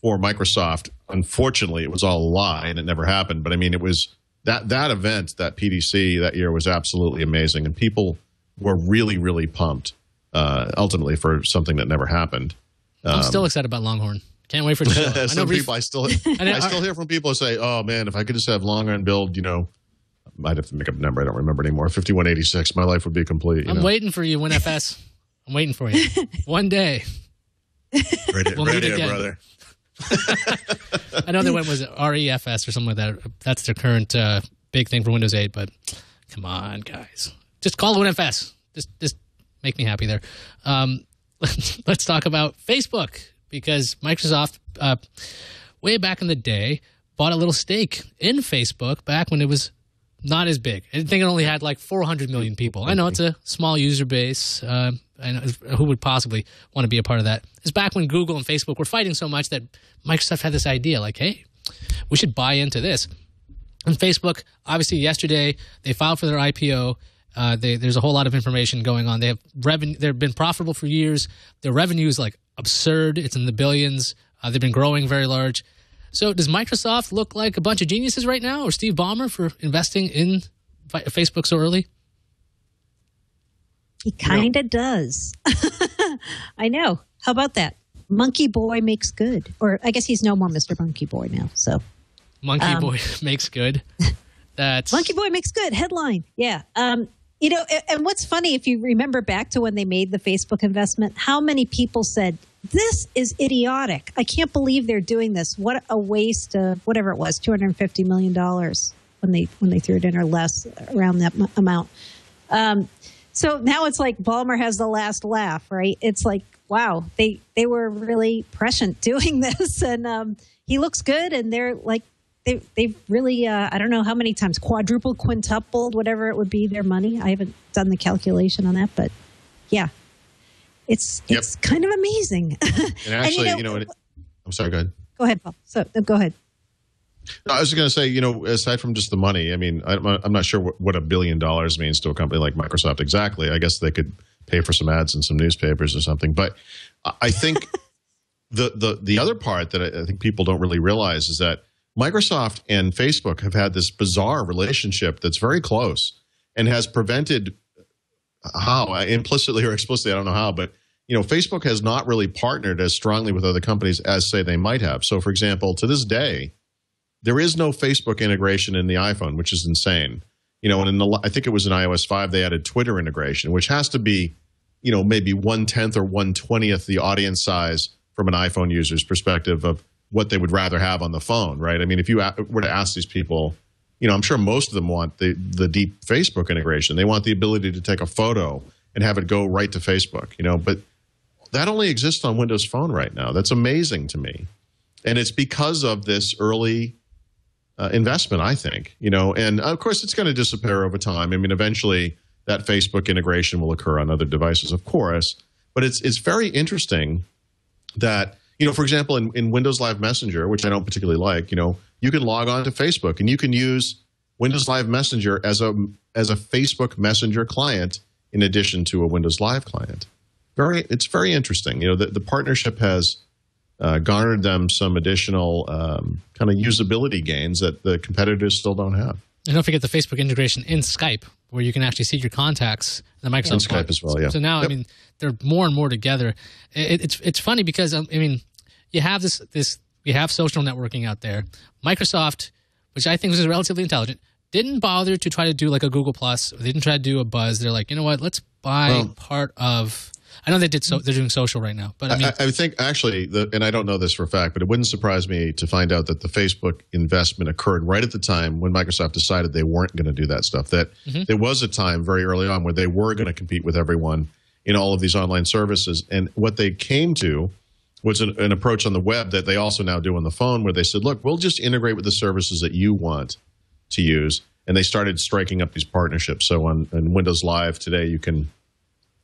S5: for Microsoft. Unfortunately, it was all a lie and it never happened. But I mean, it was that event, that PDC that year was absolutely amazing. And people were really, really pumped ultimately for something that never happened.
S1: I'm still excited about Longhorn. Can't wait for the show.
S5: I still hear from people who say, "Oh man, if I could just have Longhorn build, I'd have to make up a number. I don't remember anymore. 5186. My life would be complete.
S1: I'm waiting for you, WinFS. I'm waiting for you. One day.
S5: We'll meet again, brother.
S1: I know they went, was it REFS or something like that? That's their current big thing for Windows 8, but come on, guys. Just call it WinFS. Just make me happy there. Let's talk about Facebook, because Microsoft, way back in the day, bought a little stake in Facebook back when it was not as big. I think it only had like 400 million people. I know it's a small user base. And who would possibly want to be a part of that? It's back when Google and Facebook were fighting so much that Microsoft had this idea like, hey, we should buy into this. And Facebook, obviously yesterday, they filed for their IPO. There's a whole lot of information going on. They have revenue. They've been profitable for years. Their revenue is like absurd. It's in the billions. They've been growing very large. So does Microsoft look like a bunch of geniuses right now, or Steve Ballmer for investing in Facebook so early?
S6: He kind of does. I know. How about that? Monkey Boy makes good. Or I guess he's no more Mr. Monkey Boy now. So
S1: Monkey Boy makes good. That's
S6: Monkey Boy makes good. Headline. Yeah. You know, and what's funny, if you remember back to when they made the Facebook investment, how many people said, this is idiotic. I can't believe they're doing this. What a waste of whatever it was, $250 million when they threw it in, or less, around that amount. So now it's like Ballmer has the last laugh, right? It's like, wow, they were really prescient doing this, and he looks good, and they're like, they've really, I don't know how many times, quadrupled, quintupled, whatever it would be, their money. I haven't done the calculation on that, but yeah, it's kind of amazing.
S5: And actually, I'm sorry, go ahead.
S6: Go ahead, Paul. So go ahead.
S5: No, I was going to say, aside from just the money, I mean, I'm not sure what $1 billion means to a company like Microsoft exactly. I guess they could pay for some ads in some newspapers or something. But I think the other part that I think people don't really realize is that Microsoft and Facebook have had this bizarre relationship that's very close and has prevented, how, implicitly or explicitly, I don't know how, but Facebook has not really partnered as strongly with other companies as, say, they might have. So, for example, to this day, there is no Facebook integration in the iPhone, which is insane. And I think it was in iOS 5, they added Twitter integration, which has to be, maybe 1/10 or 1/20th the audience size from an iPhone user's perspective of what they would rather have on the phone, right? I mean, if you were to ask these people, I'm sure most of them want the deep Facebook integration. They want the ability to take a photo and have it go right to Facebook, but that only exists on Windows Phone right now. That's amazing to me. And it's because of this early investment, I think, and of course it's going to disappear over time. I mean, eventually that Facebook integration will occur on other devices, of course, but it's very interesting that, for example, in Windows Live Messenger, which I don't particularly like, you can log on to Facebook and you can use Windows Live Messenger as a Facebook Messenger client in addition to a Windows Live client. It's very interesting. The partnership has garnered them some additional kind of usability gains that the competitors still don't have.
S1: And don't forget the Facebook integration in Skype, where you can actually see your contacts in the Microsoft.
S5: In Skype as well, yeah.
S1: So now, I mean, they're more and more together. It's funny because, I mean, you have you have social networking out there. Microsoft, which I think is relatively intelligent, didn't bother to try to do like a Google Plus. They didn't try to do a Buzz. They're like, you know what? Let's buy part of. I know they did. They're doing social right now, but I mean,
S5: I think actually, and I don't know this for a fact, but it wouldn't surprise me to find out that the Facebook investment occurred right at the time when Microsoft decided they weren't going to do that stuff. That there was a time very early on where they were going to compete with everyone in all of these online services, and what they came to was an approach on the web that they also now do on the phone, where they said, "Look, we'll just integrate with the services that you want to use," and they started striking up these partnerships. So on Windows Live today, you can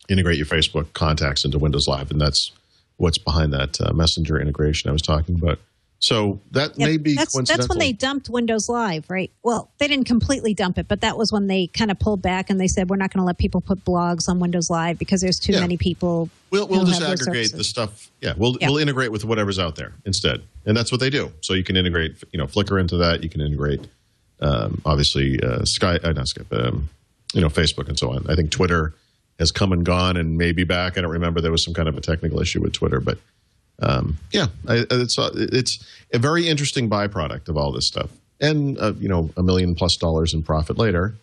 S5: integrate your Facebook contacts into Windows Live, and that's what's behind that Messenger integration I was talking about. So that may be coincidental.
S6: That's when they dumped Windows Live, right? Well, they didn't completely dump it, but that was when they kind of pulled back and they said, we're not going to let people put blogs on Windows Live because there's too many people.
S5: We'll disaggregate the stuff. Yeah, we'll integrate with whatever's out there instead, and that's what they do. So you can integrate, Flickr into that. You can integrate, obviously, Facebook and so on. I think Twitter has come and gone and may be back. I don't remember. There was some kind of a technical issue with Twitter, but it's a very interesting byproduct of all this stuff. and $1 million+ in profit later.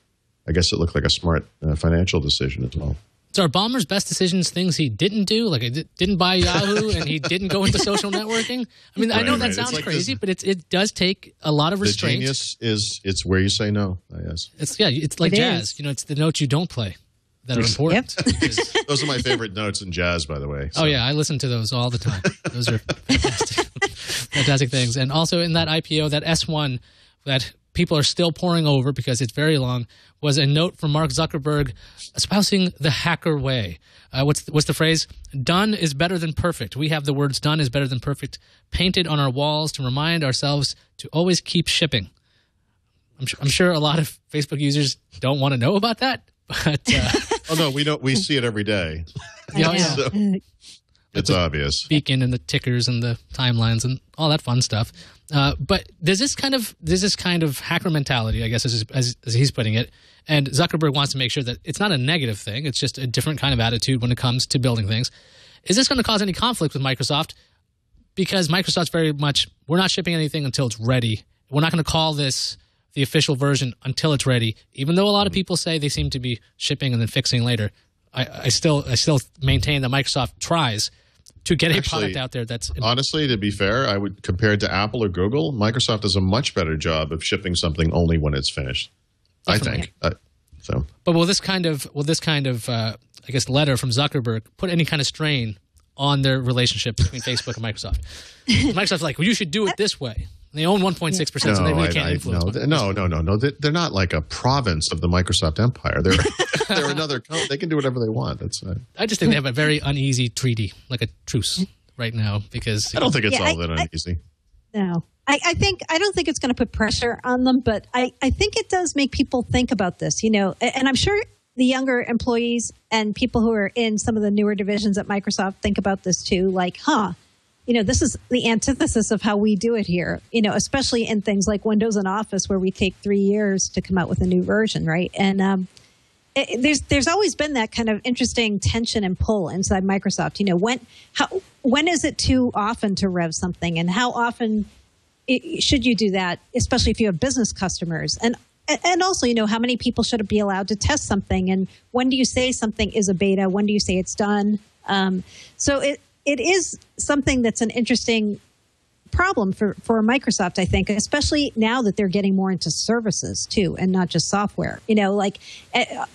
S5: I guess it looked like a smart financial decision as well.
S1: So are Ballmer's best decisions things he didn't do? Like he didn't buy Yahoo and he didn't go into social networking? I mean, I know that sounds crazy, but it does take a lot of restraint.
S5: The genius it's where you say no, I guess.
S1: It's like jazz. It's the notes you don't play that are important.
S6: Yep.
S5: Those are my favorite notes in jazz, by the way. So.
S1: Oh, yeah. I listen to those all the time. Those are fantastic things. And also in that IPO, that S1 that people are still poring over because it's very long, was a note from Mark Zuckerberg espousing the hacker way. What's the phrase? Done is better than perfect. We have the words done is better than perfect painted on our walls to remind ourselves to always keep shipping. I'm sure a lot of Facebook users don't want to know about that. But
S5: oh no, we see it every day.
S1: Yeah.
S5: So it's obvious.
S1: Beacon and the tickers and the timelines and all that fun stuff. But there's this kind of hacker mentality, I guess, as he's putting it. And Zuckerberg wants to make sure that it's not a negative thing. It's just a different kind of attitude when it comes to building things. Is this going to cause any conflict with Microsoft? Because Microsoft's very much, we're not shipping anything until it's ready. We're not going to call this the official version until it's ready. Even though a lot of people say they seem to be shipping and then fixing later, I still maintain that Microsoft tries to get a product out there that's...
S5: Honestly, to be fair, I would compare it to Apple or Google. Microsoft does a much better job of shipping something only when it's finished. Definitely. I think. But
S1: will this kind of I guess letter from Zuckerberg put any kind of strain on their relationship between Facebook and Microsoft? Microsoft's like, well, you should do it this way. And they own 1.6%, so they really can't influence.
S5: No. They're not like a province of the Microsoft empire. They're another. They can do whatever they want.
S1: I just think they have a very uneasy treaty, like a truce, right now. Because
S5: I don't think it's all that uneasy.
S6: No. I don't think it's going to put pressure on them, but I think it does make people think about this, and I'm sure the younger employees and people who are in some of the newer divisions at Microsoft think about this too, like, this is the antithesis of how we do it here, especially in things like Windows and Office where we take 3 years to come out with a new version, right? And there's always been that kind of interesting tension and pull inside Microsoft. When is it too often to rev something, and how often should you do that, especially if you have business customers? And also, how many people should be allowed to test something? And when do you say something is a beta? When do you say it's done? So it is something that's an interesting problem for Microsoft, I think, especially now that they're getting more into services too, and not just software. Like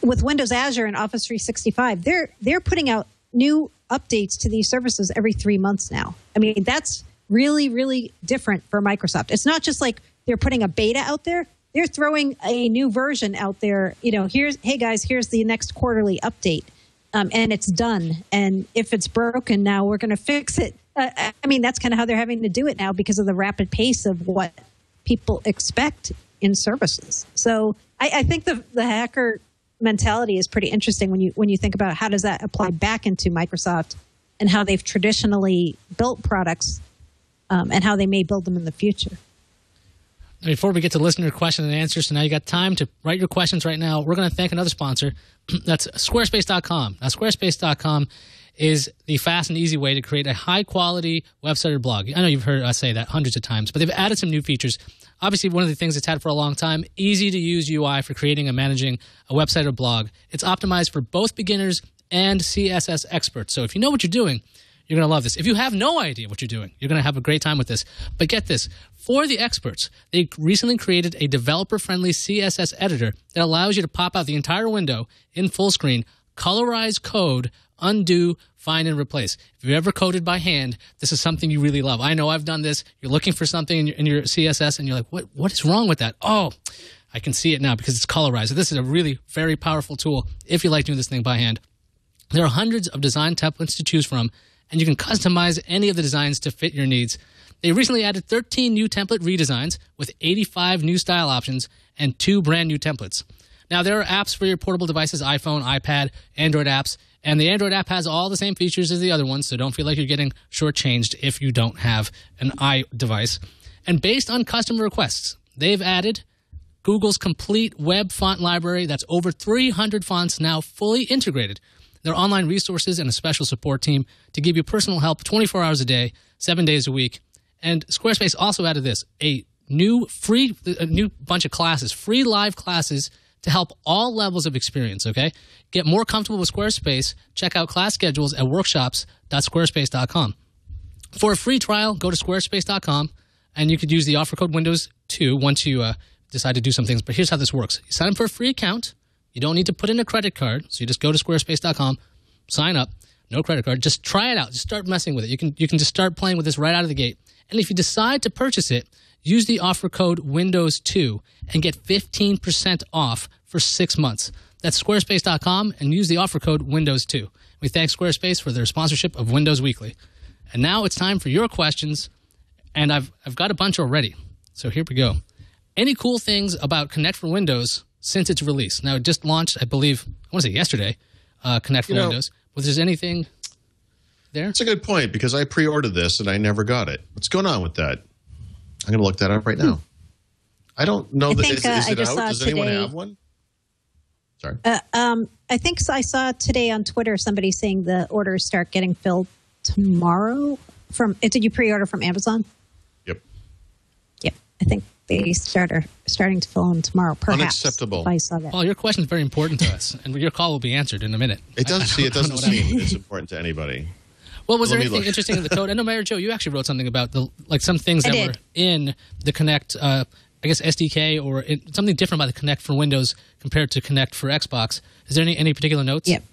S6: with Windows Azure and Office 365, they're putting out new updates to these services every 3 months now. I mean, that's really, really different for Microsoft. It's not just like they're putting a beta out there. They're throwing a new version out there. Hey guys, here's the next quarterly update. And it's done. And if it's broken now, we're going to fix it. I mean, that's kind of how they're having to do it now because of the rapid pace of what people expect in services. So I think the hacker mentality is pretty interesting when you think about how does that apply back into Microsoft and how they've traditionally built products and how they may build them in the future.
S1: Before we get to listener questions and answers, so now you got time to write your questions right now. We're going to thank another sponsor. That's Squarespace.com. Now, Squarespace.com is the fast and easy way to create a high-quality web-centered blog. I know you've heard us say that hundreds of times, but they've added some new features. Obviously, one of the things it's had for a long time, easy-to-use UI for creating and managing a website or blog. It's optimized for both beginners and CSS experts. So if you know what you're doing, you're going to love this. If you have no idea what you're doing, you're going to have a great time with this. But get this. For the experts, they recently created a developer-friendly CSS editor that allows you to pop out the entire window in full screen, colorize code, undo, find, and replace. If you've ever coded by hand, this is something you really love. I know I've done this. You're looking for something in your CSS, and you're like, what is wrong with that? Oh, I can see it now because it's colorized. So this is a really very powerful tool if you like doing this thing by hand. There are hundreds of design templates to choose from, and you can customize any of the designs to fit your needs. They recently added 13 new template redesigns with 85 new style options and 2 brand new templates. Now, there are apps for your portable devices, iPhone, iPad, Android apps, and the Android app has all the same features as the other ones, so don't feel like you're getting shortchanged if you don't have an iDevice. And based on customer requests, they've added Google's complete web font library. That's over 300 fonts now fully integrated. There are online resources and a special support team to give you personal help 24 hours a day, 7 days a week. And Squarespace also added this, a new bunch of classes, free live classes to help all levels of experience, okay? Get more comfortable with Squarespace. Check out class schedules at workshops.squarespace.com. For a free trial, go to squarespace.com, and you could use the offer code Windows2 once you decide to do some things. But here's how this works. You sign up for a free account. You don't need to put in a credit card, so you just go to squarespace.com, sign up, no credit card. Just try it out. Just start messing with it. You can just start playing with this right out of the gate. And if you decide to purchase it, use the offer code Windows2 and get 15% off for 6 months. That's squarespace.com and use the offer code Windows2. We thank Squarespace for their sponsorship of Windows Weekly. And now it's time for your questions, and I've got a bunch already. So here we go. Any cool things about Connect for Windows since its release? Now, it just launched, I believe, I want to say yesterday, Connect for Windows. Was there anything there?
S5: That's a good point, because I pre-ordered this and I never got it. What's going on with that? I'm going to look that up right now. I don't know. Is it out? Does anyone have one? Sorry.
S6: I think I saw today on Twitter somebody saying the orders start getting filled tomorrow. Did you pre-order from Amazon?
S5: Yep.
S6: Yep. I think they starting to fill them tomorrow. Perhaps.
S5: Unacceptable.
S6: If I saw that.
S1: Well, your question is very important to us, and your call will be answered in a minute.
S5: It doesn't seem it's important to anybody.
S1: Well, was there anything interesting in the code? I know, Mary Jo, you actually wrote something about some things that were in the Connect, I guess, SDK, or something different about the Connect for Windows compared to Connect for Xbox. Is there any particular notes?
S6: Yep.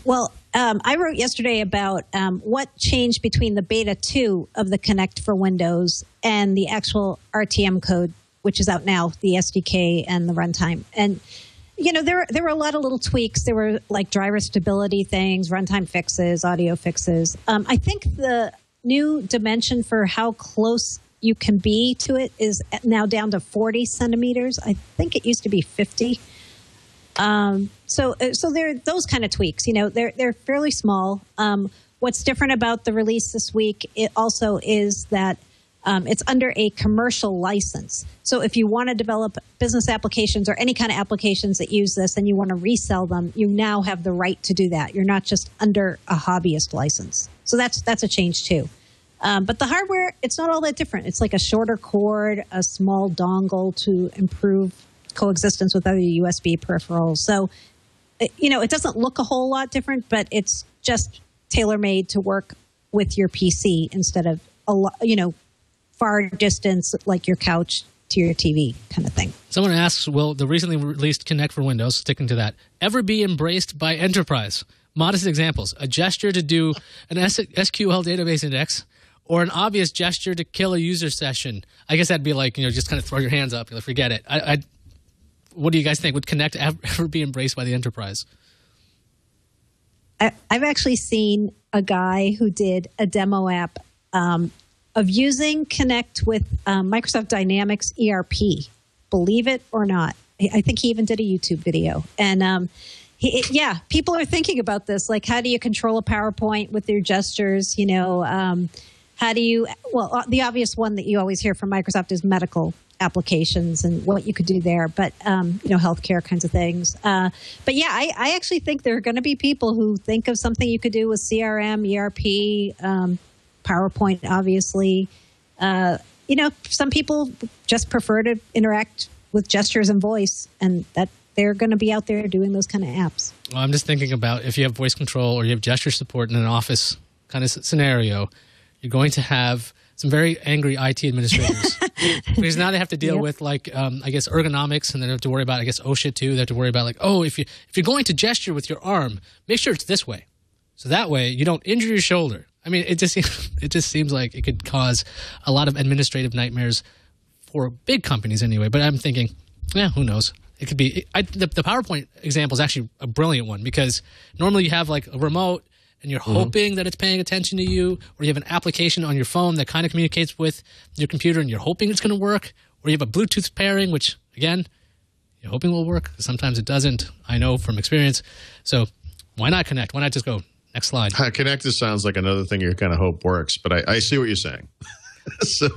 S6: Well, I wrote yesterday about what changed between the beta 2 of the Connect for Windows and the actual RTM code, which is out now, the SDK and the runtime. And there were a lot of little tweaks. There were like driver stability things, runtime fixes, audio fixes. I think the new dimension for how close you can be to it is now down to 40 centimeters. I think it used to be 50. So there are those kind of tweaks. They're fairly small. What's different about the release this week, it also is that it's under a commercial license. So if you want to develop business applications or any kind of applications that use this and you want to resell them, you now have the right to do that. You're not just under a hobbyist license. So that's a change too. But the hardware, it's not all that different. It's like a shorter cord, a small dongle to improve coexistence with other USB peripherals. So, it doesn't look a whole lot different, but it's just tailor-made to work with your PC instead of far distance, like your couch to your TV kind of thing.
S1: Someone asks, will the recently released Connect for Windows, sticking to that, ever be embraced by enterprise? Modest examples: a gesture to do an SQL database index, or an obvious gesture to kill a user session. I guess that'd be like, just kind of throw your hands up, forget it. What do you guys think? Would Connect ever be embraced by the enterprise?
S6: I've actually seen a guy who did a demo app of using Connect with Microsoft Dynamics ERP. Believe it or not. I think he even did a YouTube video. And people are thinking about this. Like, how do you control a PowerPoint with your gestures? How do you, the obvious one that you always hear from Microsoft is medical applications and what you could do there, but, healthcare kinds of things. But yeah, I actually think there are going to be people who think of something you could do with CRM, ERP, PowerPoint, obviously. Some people just prefer to interact with gestures and voice, and that they're going to be out there doing those kind of apps.
S1: Well, I'm just thinking about if you have voice control or you have gesture support in an office kind of scenario, you're going to have some very angry IT administrators because now they have to deal with ergonomics, and they have to worry about OSHA too. They have to worry about if you're going to gesture with your arm, make sure it's this way, so that way you don't injure your shoulder. I mean, it just seems like it could cause a lot of administrative nightmares for big companies anyway. But I'm thinking, who knows? It could be the PowerPoint example is actually a brilliant one, because normally you have a remote and you're hoping that it's paying attention to you, or you have an application on your phone that kind of communicates with your computer and you're hoping it's going to work, or you have a Bluetooth pairing, which, again, you're hoping will work. Sometimes it doesn't. I know from experience. So why not Connect? Why not just go next slide?
S5: Connect sounds like another thing you kind of hope works, but I see what you're saying. So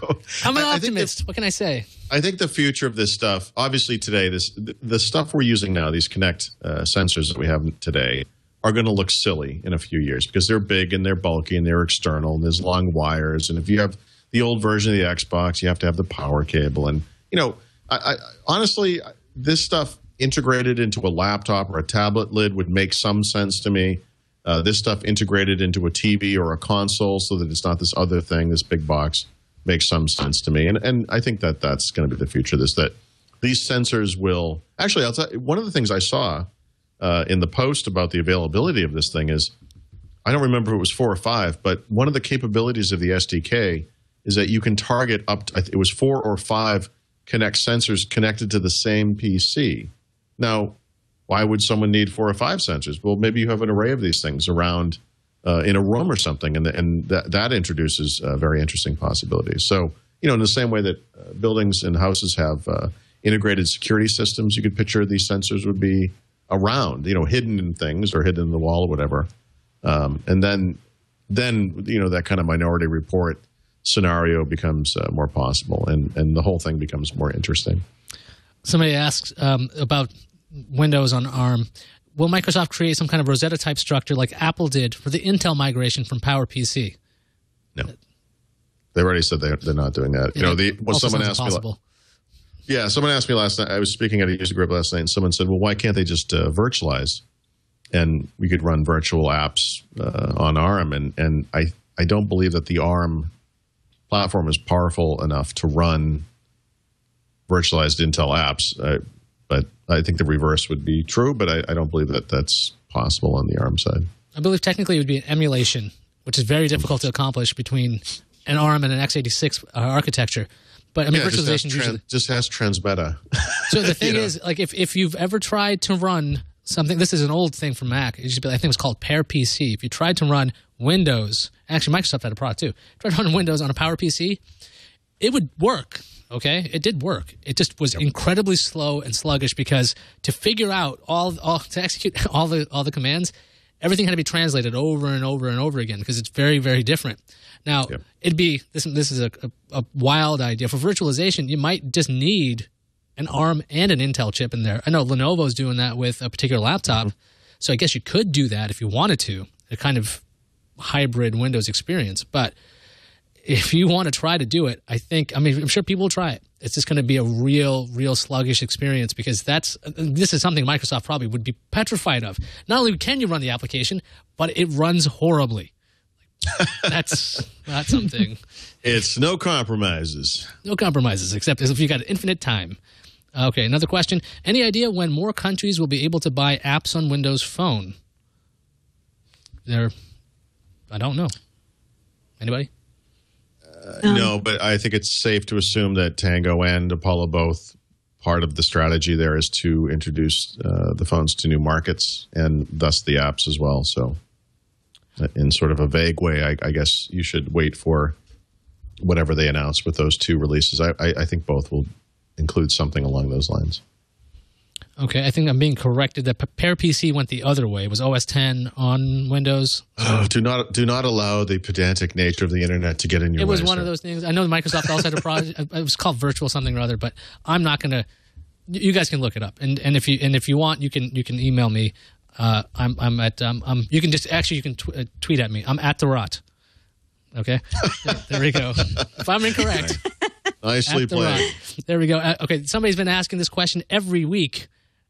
S1: I'm an optimist. What can I say?
S5: I think the future of this stuff, obviously today, the stuff we're using now, these Connect sensors that we have today, are going to look silly in a few years because they're big and they're bulky and they're external and there's long wires. And if you have the old version of the Xbox, you have to have the power cable. And, I honestly, this stuff integrated into a laptop or a tablet lid would make some sense to me. This stuff integrated into a TV or a console so that it's not this other thing, this big box, makes some sense to me. And I think that that's going to be the future of this, that these sensors will – actually, I'll tell you, one of the things I saw in the post about the availability of this thing is – I don't remember if it was 4 or 5, but one of the capabilities of the SDK is that you can target up to, it was 4 or 5 Connect sensors connected to the same PC. Now, why would someone need 4 or 5 sensors? Well, maybe you have an array of these things around in a room or something, and that introduces very interesting possibilities. So, in the same way that buildings and houses have integrated security systems, you could picture these sensors would be around, hidden in things or hidden in the wall or whatever. And then that kind of Minority Report scenario becomes more possible, and the whole thing becomes more interesting.
S1: Somebody asks about Windows on ARM. Will Microsoft create some kind of Rosetta-type structure like Apple did for the Intel migration from PowerPC?
S5: No. They already said they're not doing that. Someone asked me. Someone asked me last night. I was speaking at a user group last night, and someone said, "Well, why can't they just virtualize?" And we could run virtual apps on ARM, and I don't believe that the ARM platform is powerful enough to run virtualized Intel apps. But I think the reverse would be true, but I don't believe that that's possible on the ARM side.
S1: I believe technically it would be an emulation, which is very difficult to accomplish between an ARM and an x86 architecture. But I mean, virtualization
S5: just has transmeta.
S1: So the thing is, like, if you've ever tried to run something, this is an old thing from Mac. It used to be, I think it was called PowerPC. If you tried to run Windows, actually Microsoft had a product too. Tried to run Windows on a PowerPC, it would work. Okay, it did work. It just was incredibly slow and sluggish because to figure out to execute all the commands, everything had to be translated over and over and over again because it's very, very different. Now, it'd be this is a wild idea for virtualization. You might just need an ARM and an Intel chip in there. I know Lenovo's doing that with a particular laptop, so I guess you could do that if you wanted to, a kind of hybrid Windows experience. But if you want to try to do it, I'm sure people will try it. It's just going to be a real sluggish experience because this is something Microsoft probably would be petrified of. Not only can you run the application, but it runs horribly. That's not something.
S5: It's no compromises.
S1: No compromises, except if you got infinite time. Okay, another question. Any idea when more countries will be able to buy apps on Windows Phone? I don't know. Anybody?
S5: No, but I think it's safe to assume that Tango and Apollo both, part of the strategy there is to introduce the phones to new markets and thus the apps as well. So in sort of a vague way, I guess you should wait for whatever they announce with those two releases. I think both will include something along those lines.
S1: Okay, I think I'm being corrected that PowerPC went the other way. It was OS 10 on Windows.
S5: Oh, do not allow the pedantic nature of the internet to get in your way.
S1: It was one of those things. I know Microsoft also had a project. It was called Virtual something or other, but I'm not going to. You guys can look it up, and if you want, you can email me. I'm at you can just actually you can tweet at me. I'm at TWiT. Okay, there we go. If I'm incorrect.
S5: Nicely played.
S1: There we go. Okay, somebody's been asking this question every week,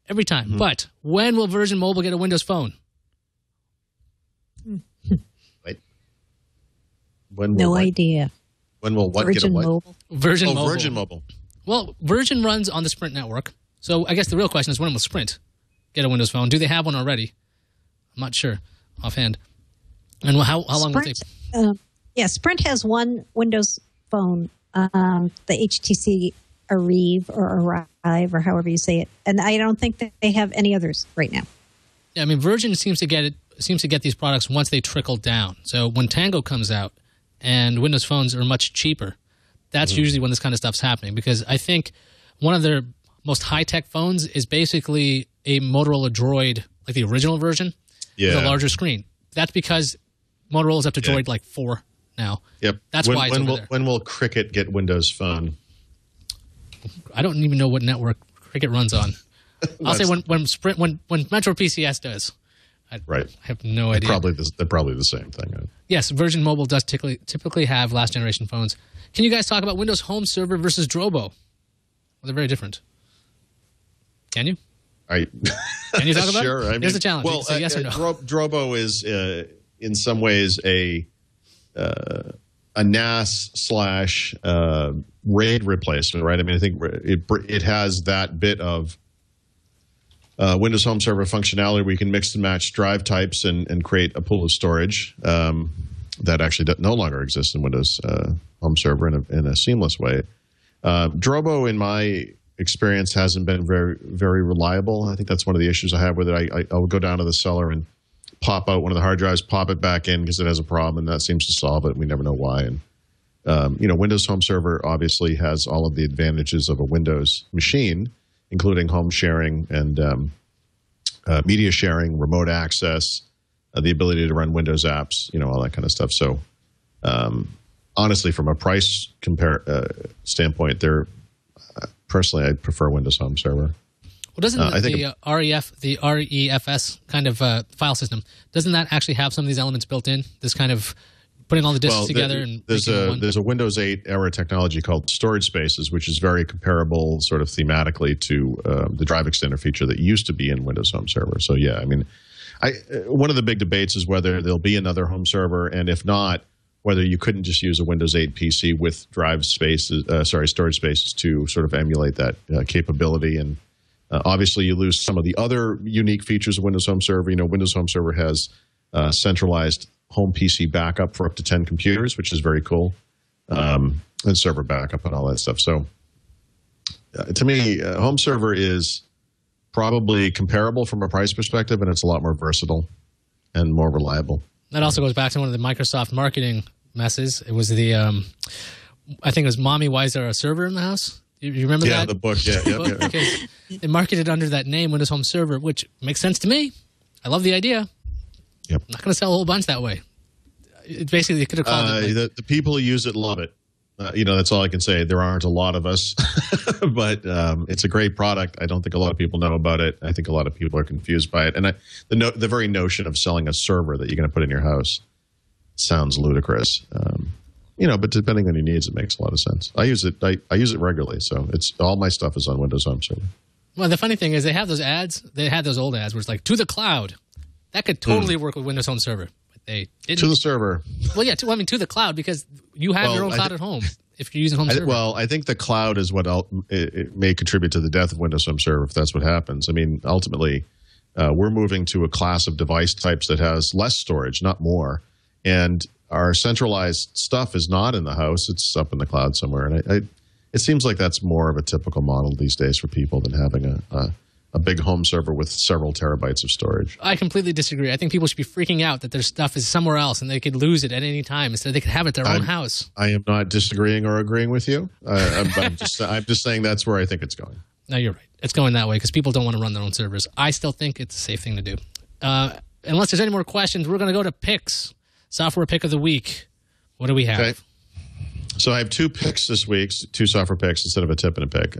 S1: every time. Mm-hmm. But when will Virgin Mobile get a Windows Phone?
S5: Wait.
S6: No idea.
S5: When will what
S6: Virgin
S5: get a what?
S6: Mobile.
S1: Virgin Mobile.
S5: Virgin Mobile.
S1: Well, Virgin runs on the Sprint network. So I guess the real question is when will Sprint get a Windows Phone? Do they have one already? I'm not sure offhand. And how long will it take?
S6: Sprint has one Windows Phone. The HTC Arrive or Arrive or however you say it, and I don't think that they have any others right now.
S1: Yeah, I mean, Virgin seems to get these products once they trickle down. So when Tango comes out and Windows phones are much cheaper, that's usually when this kind of stuff's happening. Because I think one of their most high-tech phones is basically a Motorola Droid, like the original version, with a larger screen. That's because Motorola's up to Droid like 4. Now,
S5: yep.
S1: That's why it's over there.
S5: When will Cricket get Windows Phone?
S1: I don't even know what network Cricket runs on. I'll say when Metro PCS does.
S5: Right.
S1: I have no idea.
S5: They're probably the same thing.
S1: Yes, Virgin Mobile does typically have last generation phones. Can you guys talk about Windows Home Server versus Drobo? Well, they're very different. Can you?
S5: Can
S1: you talk about
S5: sure.
S1: it? Here's the challenge.
S5: Well,
S1: say yes or no.
S5: Drobo is in some ways a NAS / RAID replacement, right? I mean, I think it has that bit of Windows Home Server functionality where you can mix and match drive types and create a pool of storage that actually no longer exists in Windows Home Server in a seamless way. Drobo, in my experience, hasn't been very, very reliable. I think that's one of the issues I have with it. I'll go down to the cellar and pop out one of the hard drives, pop it back in because it has a problem, and that seems to solve it. We never know why. And Windows Home Server obviously has all of the advantages of a Windows machine, including home sharing and media sharing, remote access, the ability to run Windows apps, all that kind of stuff. So, honestly, from a price standpoint, personally, I prefer Windows Home Server.
S1: Well, doesn't the REFS kind of file system, doesn't that actually have some of these elements built in? This kind of putting all the disks together? There's
S5: a Windows 8 era technology called storage spaces, which is very comparable sort of thematically to the drive extender feature that used to be in Windows Home Server. So, yeah, I mean, one of the big debates is whether there'll be another home server, and if not, whether you couldn't just use a Windows 8 PC with storage spaces to sort of emulate that capability. And obviously, you lose some of the other unique features of Windows Home Server. Windows Home Server has centralized home PC backup for up to 10 computers, which is very cool, and server backup and all that stuff. So, to me, Home Server is probably comparable from a price perspective, and it's a lot more versatile and more reliable.
S1: That also goes back to one of the Microsoft marketing messes. It was I think it was Mommy, Why Is There a Server in the House? You remember that?
S5: Yeah, the book, yeah.
S1: Because they marketed under that name, Windows Home Server, which makes sense to me. I love the idea.
S5: Yep. I'm
S1: not going to sell a whole bunch that way. Basically, they could have called it.
S5: The people who use it love it. That's all I can say. There aren't a lot of us, but it's a great product. I don't think a lot of people know about it. I think a lot of people are confused by it. And the very notion of selling a server that you're going to put in your house sounds ludicrous. But depending on your needs, it makes a lot of sense. I use it. I use it regularly, so all my stuff is on Windows Home Server.
S1: Well, the funny thing is they have those ads. They had those old ads where it's like, to the cloud. That could totally work with Windows Home Server. They didn't.
S5: To the server.
S1: Well, yeah, to the cloud, because you have your own cloud at home if you're using Home Server.
S5: Well, I think the cloud is what it may contribute to the death of Windows Home Server if that's what happens. I mean, ultimately, we're moving to a class of device types that has less storage, not more. And our centralized stuff is not in the house. It's up in the cloud somewhere. And it seems like that's more of a typical model these days for people than having a big home server with several terabytes of storage.
S1: I completely disagree. I think people should be freaking out that their stuff is somewhere else and they could lose it at any time instead they could have it at their own house.
S5: I am not disagreeing or agreeing with you. I'm just saying that's where I think it's going.
S1: No, you're right. It's going that way because people don't want to run their own servers. I still think it's a safe thing to do. Unless there's any more questions, we're going to go to picks. Software pick of the week. What do we have?
S5: Okay. So I have 2 picks this week, 2 software picks instead of a tip and a pick.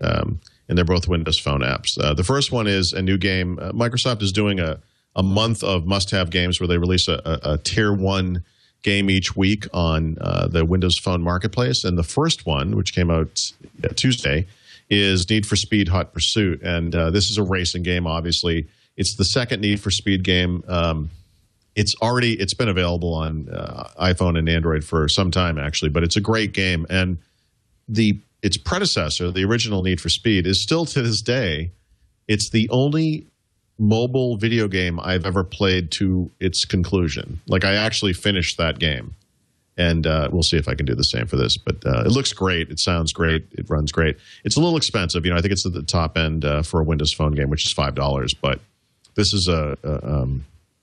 S5: And they're both Windows Phone apps. The first one is a new game. Microsoft is doing a month of must-have games where they release a Tier 1 game each week on the Windows Phone Marketplace. And the first one, which came out Tuesday, is Need for Speed Hot Pursuit. And this is a racing game, obviously. It's the second Need for Speed game. It's been available on iPhone and Android for some time, actually. But it's a great game. And its predecessor, the original Need for Speed, is still to this day, it's the only mobile video game I've ever played to its conclusion. Like, I actually finished that game. And we'll see if I can do the same for this. But it looks great. It sounds great. It runs great. It's a little expensive. I think it's at the top end for a Windows Phone game, which is $5. But this is a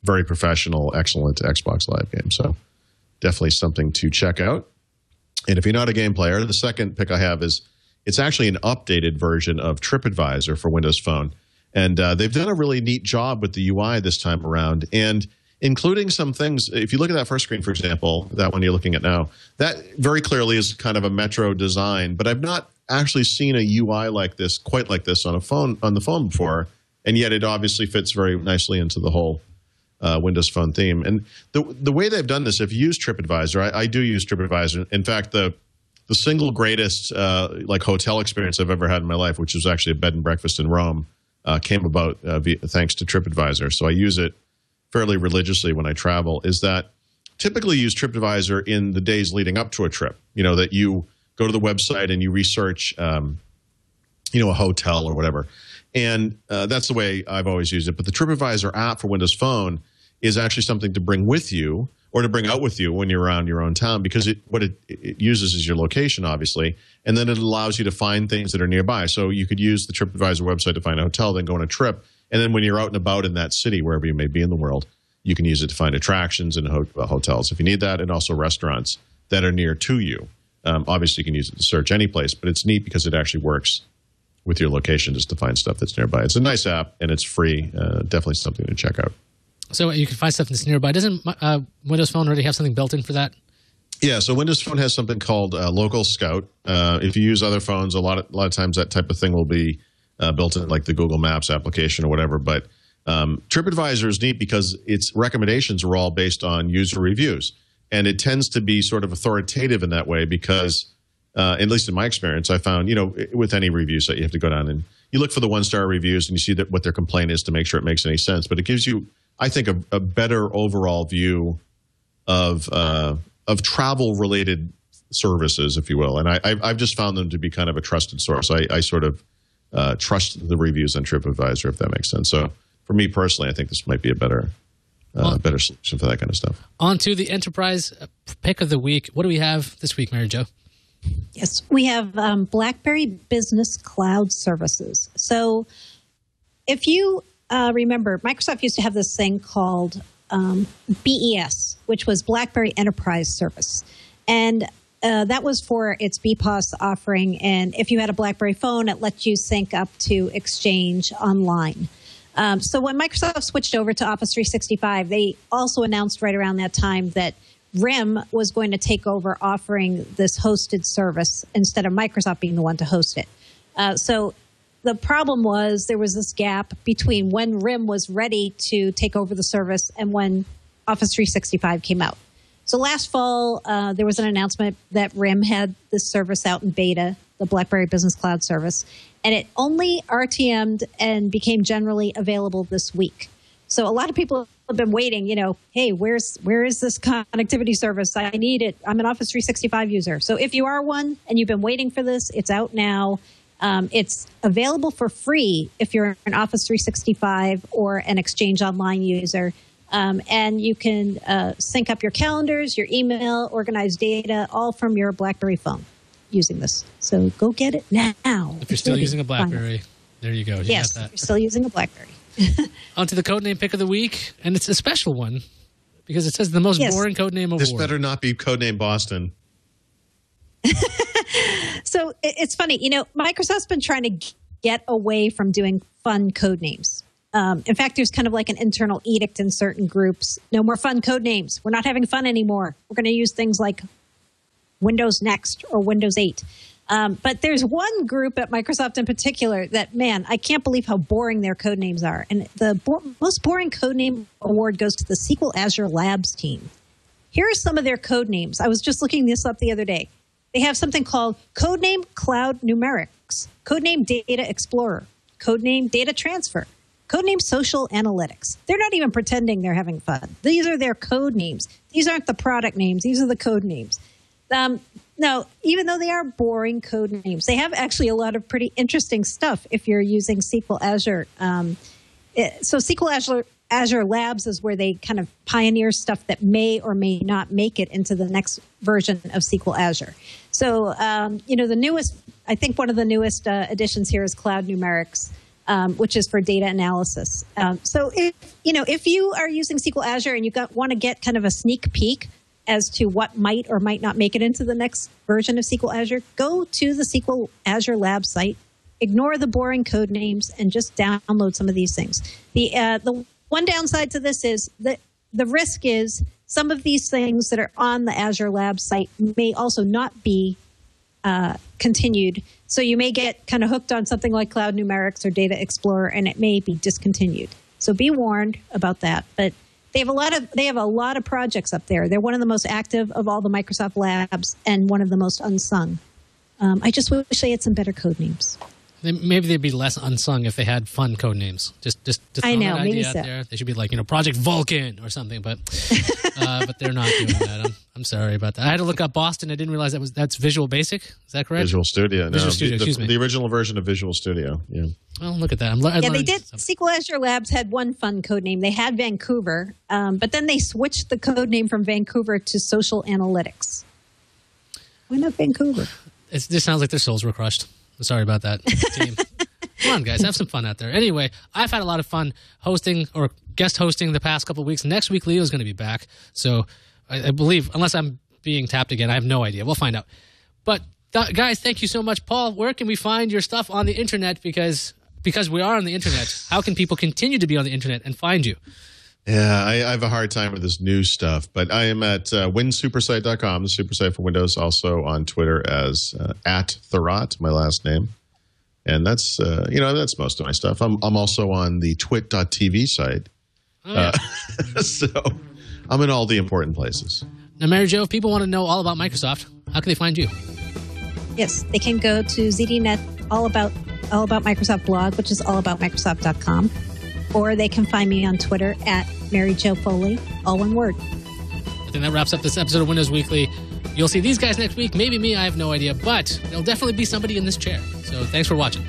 S5: very professional, excellent Xbox Live game. So definitely something to check out. And if you're not a game player, the second pick I have is it's actually an updated version of TripAdvisor for Windows Phone. And they've done a really neat job with the UI this time around, and including some things. If you look at that first screen, for example, that one you're looking at now, that very clearly is kind of a Metro design, but I've not actually seen a UI like this, quite like this on the phone before, and yet it obviously fits very nicely into the whole Windows Phone theme. And the way they've done this, if you use TripAdvisor, I do use TripAdvisor. In fact, the single greatest like hotel experience I've ever had in my life, which was actually a bed and breakfast in Rome, came about thanks to TripAdvisor. So I use it fairly religiously when I travel. Is that typically use TripAdvisor in the days leading up to a trip. You know, that you go to the website and you research, you know, a hotel or whatever. And that's the way I've always used it. But the TripAdvisor app for Windows Phone is actually something to bring with you or to bring out with you when you're around your own town, because what it uses is your location, obviously, and then it allows you to find things that are nearby. So you could use the TripAdvisor website to find a hotel, then go on a trip, and then when you're out and about in that city, wherever you may be in the world, you can use it to find attractions and hotels if you need that, and also restaurants that are near to you. Obviously, you can use it to search any place, but it's neat because it actually works with your location just to find stuff that's nearby. It's a nice app, and it's free. Definitely something to check out.
S1: So you can find stuff that's nearby. Doesn't Windows Phone already have something built in for that?
S5: Yeah, so Windows Phone has something called Local Scout. If you use other phones, a lot of times that type of thing will be built in, like the Google Maps application or whatever. But TripAdvisor is neat because its recommendations are all based on user reviews. And it tends to be sort of authoritative in that way because, at least in my experience, I found, you know, with any review site, you have to go down and you look for the one-star reviews and you see what their complaint is to make sure it makes any sense. But it gives you, I think, a better overall view of travel-related services, if you will. And I've just found them to be kind of a trusted source. I sort of trust the reviews on TripAdvisor, if that makes sense. So for me personally, I think this might be a better solution for that kind of stuff.
S1: On to the enterprise pick of the week. What do we have this week, Mary Jo?
S6: Yes, we have Blackberry Business Cloud Services. So if you remember, Microsoft used to have this thing called BES, which was Blackberry Enterprise Service. And that was for its BPOS offering. And if you had a Blackberry phone, it let you sync up to Exchange online. So when Microsoft switched over to Office 365, they also announced right around that time that RIM was going to take over offering this hosted service instead of Microsoft being the one to host it. So the problem was there was this gap between when RIM was ready to take over the service and when Office 365 came out. So last fall, there was an announcement that RIM had this service out in beta, the BlackBerry Business Cloud Service, and it only RTM'd and became generally available this week. So a lot of people have been waiting, you know, hey, where is this connectivity service? I need it. I'm an Office 365 user. So if you are one and you've been waiting for this, it's out now. It's available for free if you're an Office 365 or an Exchange Online user. And you can sync up your calendars, your email, organize data, all from your BlackBerry phone using this. So go get it now.
S1: If you're still using a BlackBerry, there you go.
S6: Yes, if you're still using a BlackBerry.
S1: On to the codename pick of the week, and it's a special one because it says the most boring codename award.
S5: This better not be codename Boston.
S6: So it's funny, you know, Microsoft's been trying to get away from doing fun code names. In fact, there's kind of like an internal edict in certain groups. No more fun code names. We're not having fun anymore. We're going to use things like Windows Next or Windows 8. But there's one group at Microsoft in particular that, man, I can't believe how boring their code names are. And the most boring code name award goes to the SQL Azure Labs team. Here are some of their code names. I was just looking this up the other day. They have something called Codename Cloud Numerics, Codename Data Explorer, Codename Data Transfer, Codename Social Analytics. They're not even pretending they're having fun. These are their code names. These aren't the product names. These are the code names. No, even though they are boring code names, they have actually a lot of pretty interesting stuff if you're using SQL Azure. So SQL Azure Labs is where they kind of pioneer stuff that may or may not make it into the next version of SQL Azure. So, you know, the newest, I think one of the newest additions here is Cloud Numerics, which is for data analysis. So if you are using SQL Azure and you want to get kind of a sneak peek as to what might or might not make it into the next version of SQL Azure, go to the SQL Azure Lab site, ignore the boring code names, and just download some of these things. The one downside to this is that the risk is some of these things that are on the Azure Lab site may also not be continued. So you may get kind of hooked on something like Cloud Numerics or Data Explorer, and it may be discontinued. So be warned about that. But They have a lot of projects up there. They're one of the most active of all the Microsoft labs and one of the most unsung. I just wish they had some better code names.
S1: Maybe they'd be less unsung if they had fun code names. Just
S6: I know,
S1: that
S6: maybe
S1: idea
S6: so.
S1: out there. They should be like, Project Vulcan or something, but they're not doing that. I'm sorry about that. I had to look up Boston. I didn't realize that's Visual Basic. Is that correct?
S5: Visual Studio.
S1: Visual Studio, excuse me.
S5: The original version of Visual Studio. Yeah.
S1: Well, look at that.
S6: They did. SQL Azure Labs had one fun code name. They had Vancouver, but then they switched the code name from Vancouver to Social Analytics. Why not Vancouver?
S1: This sounds like their souls were crushed. I'm sorry about that, team. Come on, guys. Have some fun out there. Anyway, I've had a lot of fun hosting or guest hosting the past couple of weeks. Next week, Leo's going to be back. So I believe, unless I'm being tapped again, I have no idea. We'll find out. But, guys, thank you so much. Paul, where can we find your stuff on the internet? Because we are on the internet, how can people continue to be on the internet and find you?
S5: Yeah, I have a hard time with this new stuff, but I am at winsupersite.com, the SuperSite for Windows, also on Twitter as @Tharat, my last name. And that's, that's most of my stuff. I'm also on the TWiT.tv site. Oh, yeah. So I'm in all the important places.
S1: Now, Mary Jo, if people want to know all about Microsoft, how can they find you?
S6: Yes, they can go to ZDNet All About Microsoft blog, which is allaboutmicrosoft.com. Or they can find me on Twitter at Mary Jo Foley, all one word.
S1: I think that wraps up this episode of Windows Weekly. You'll see these guys next week. Maybe me, I have no idea. But there'll definitely be somebody in this chair. So thanks for watching.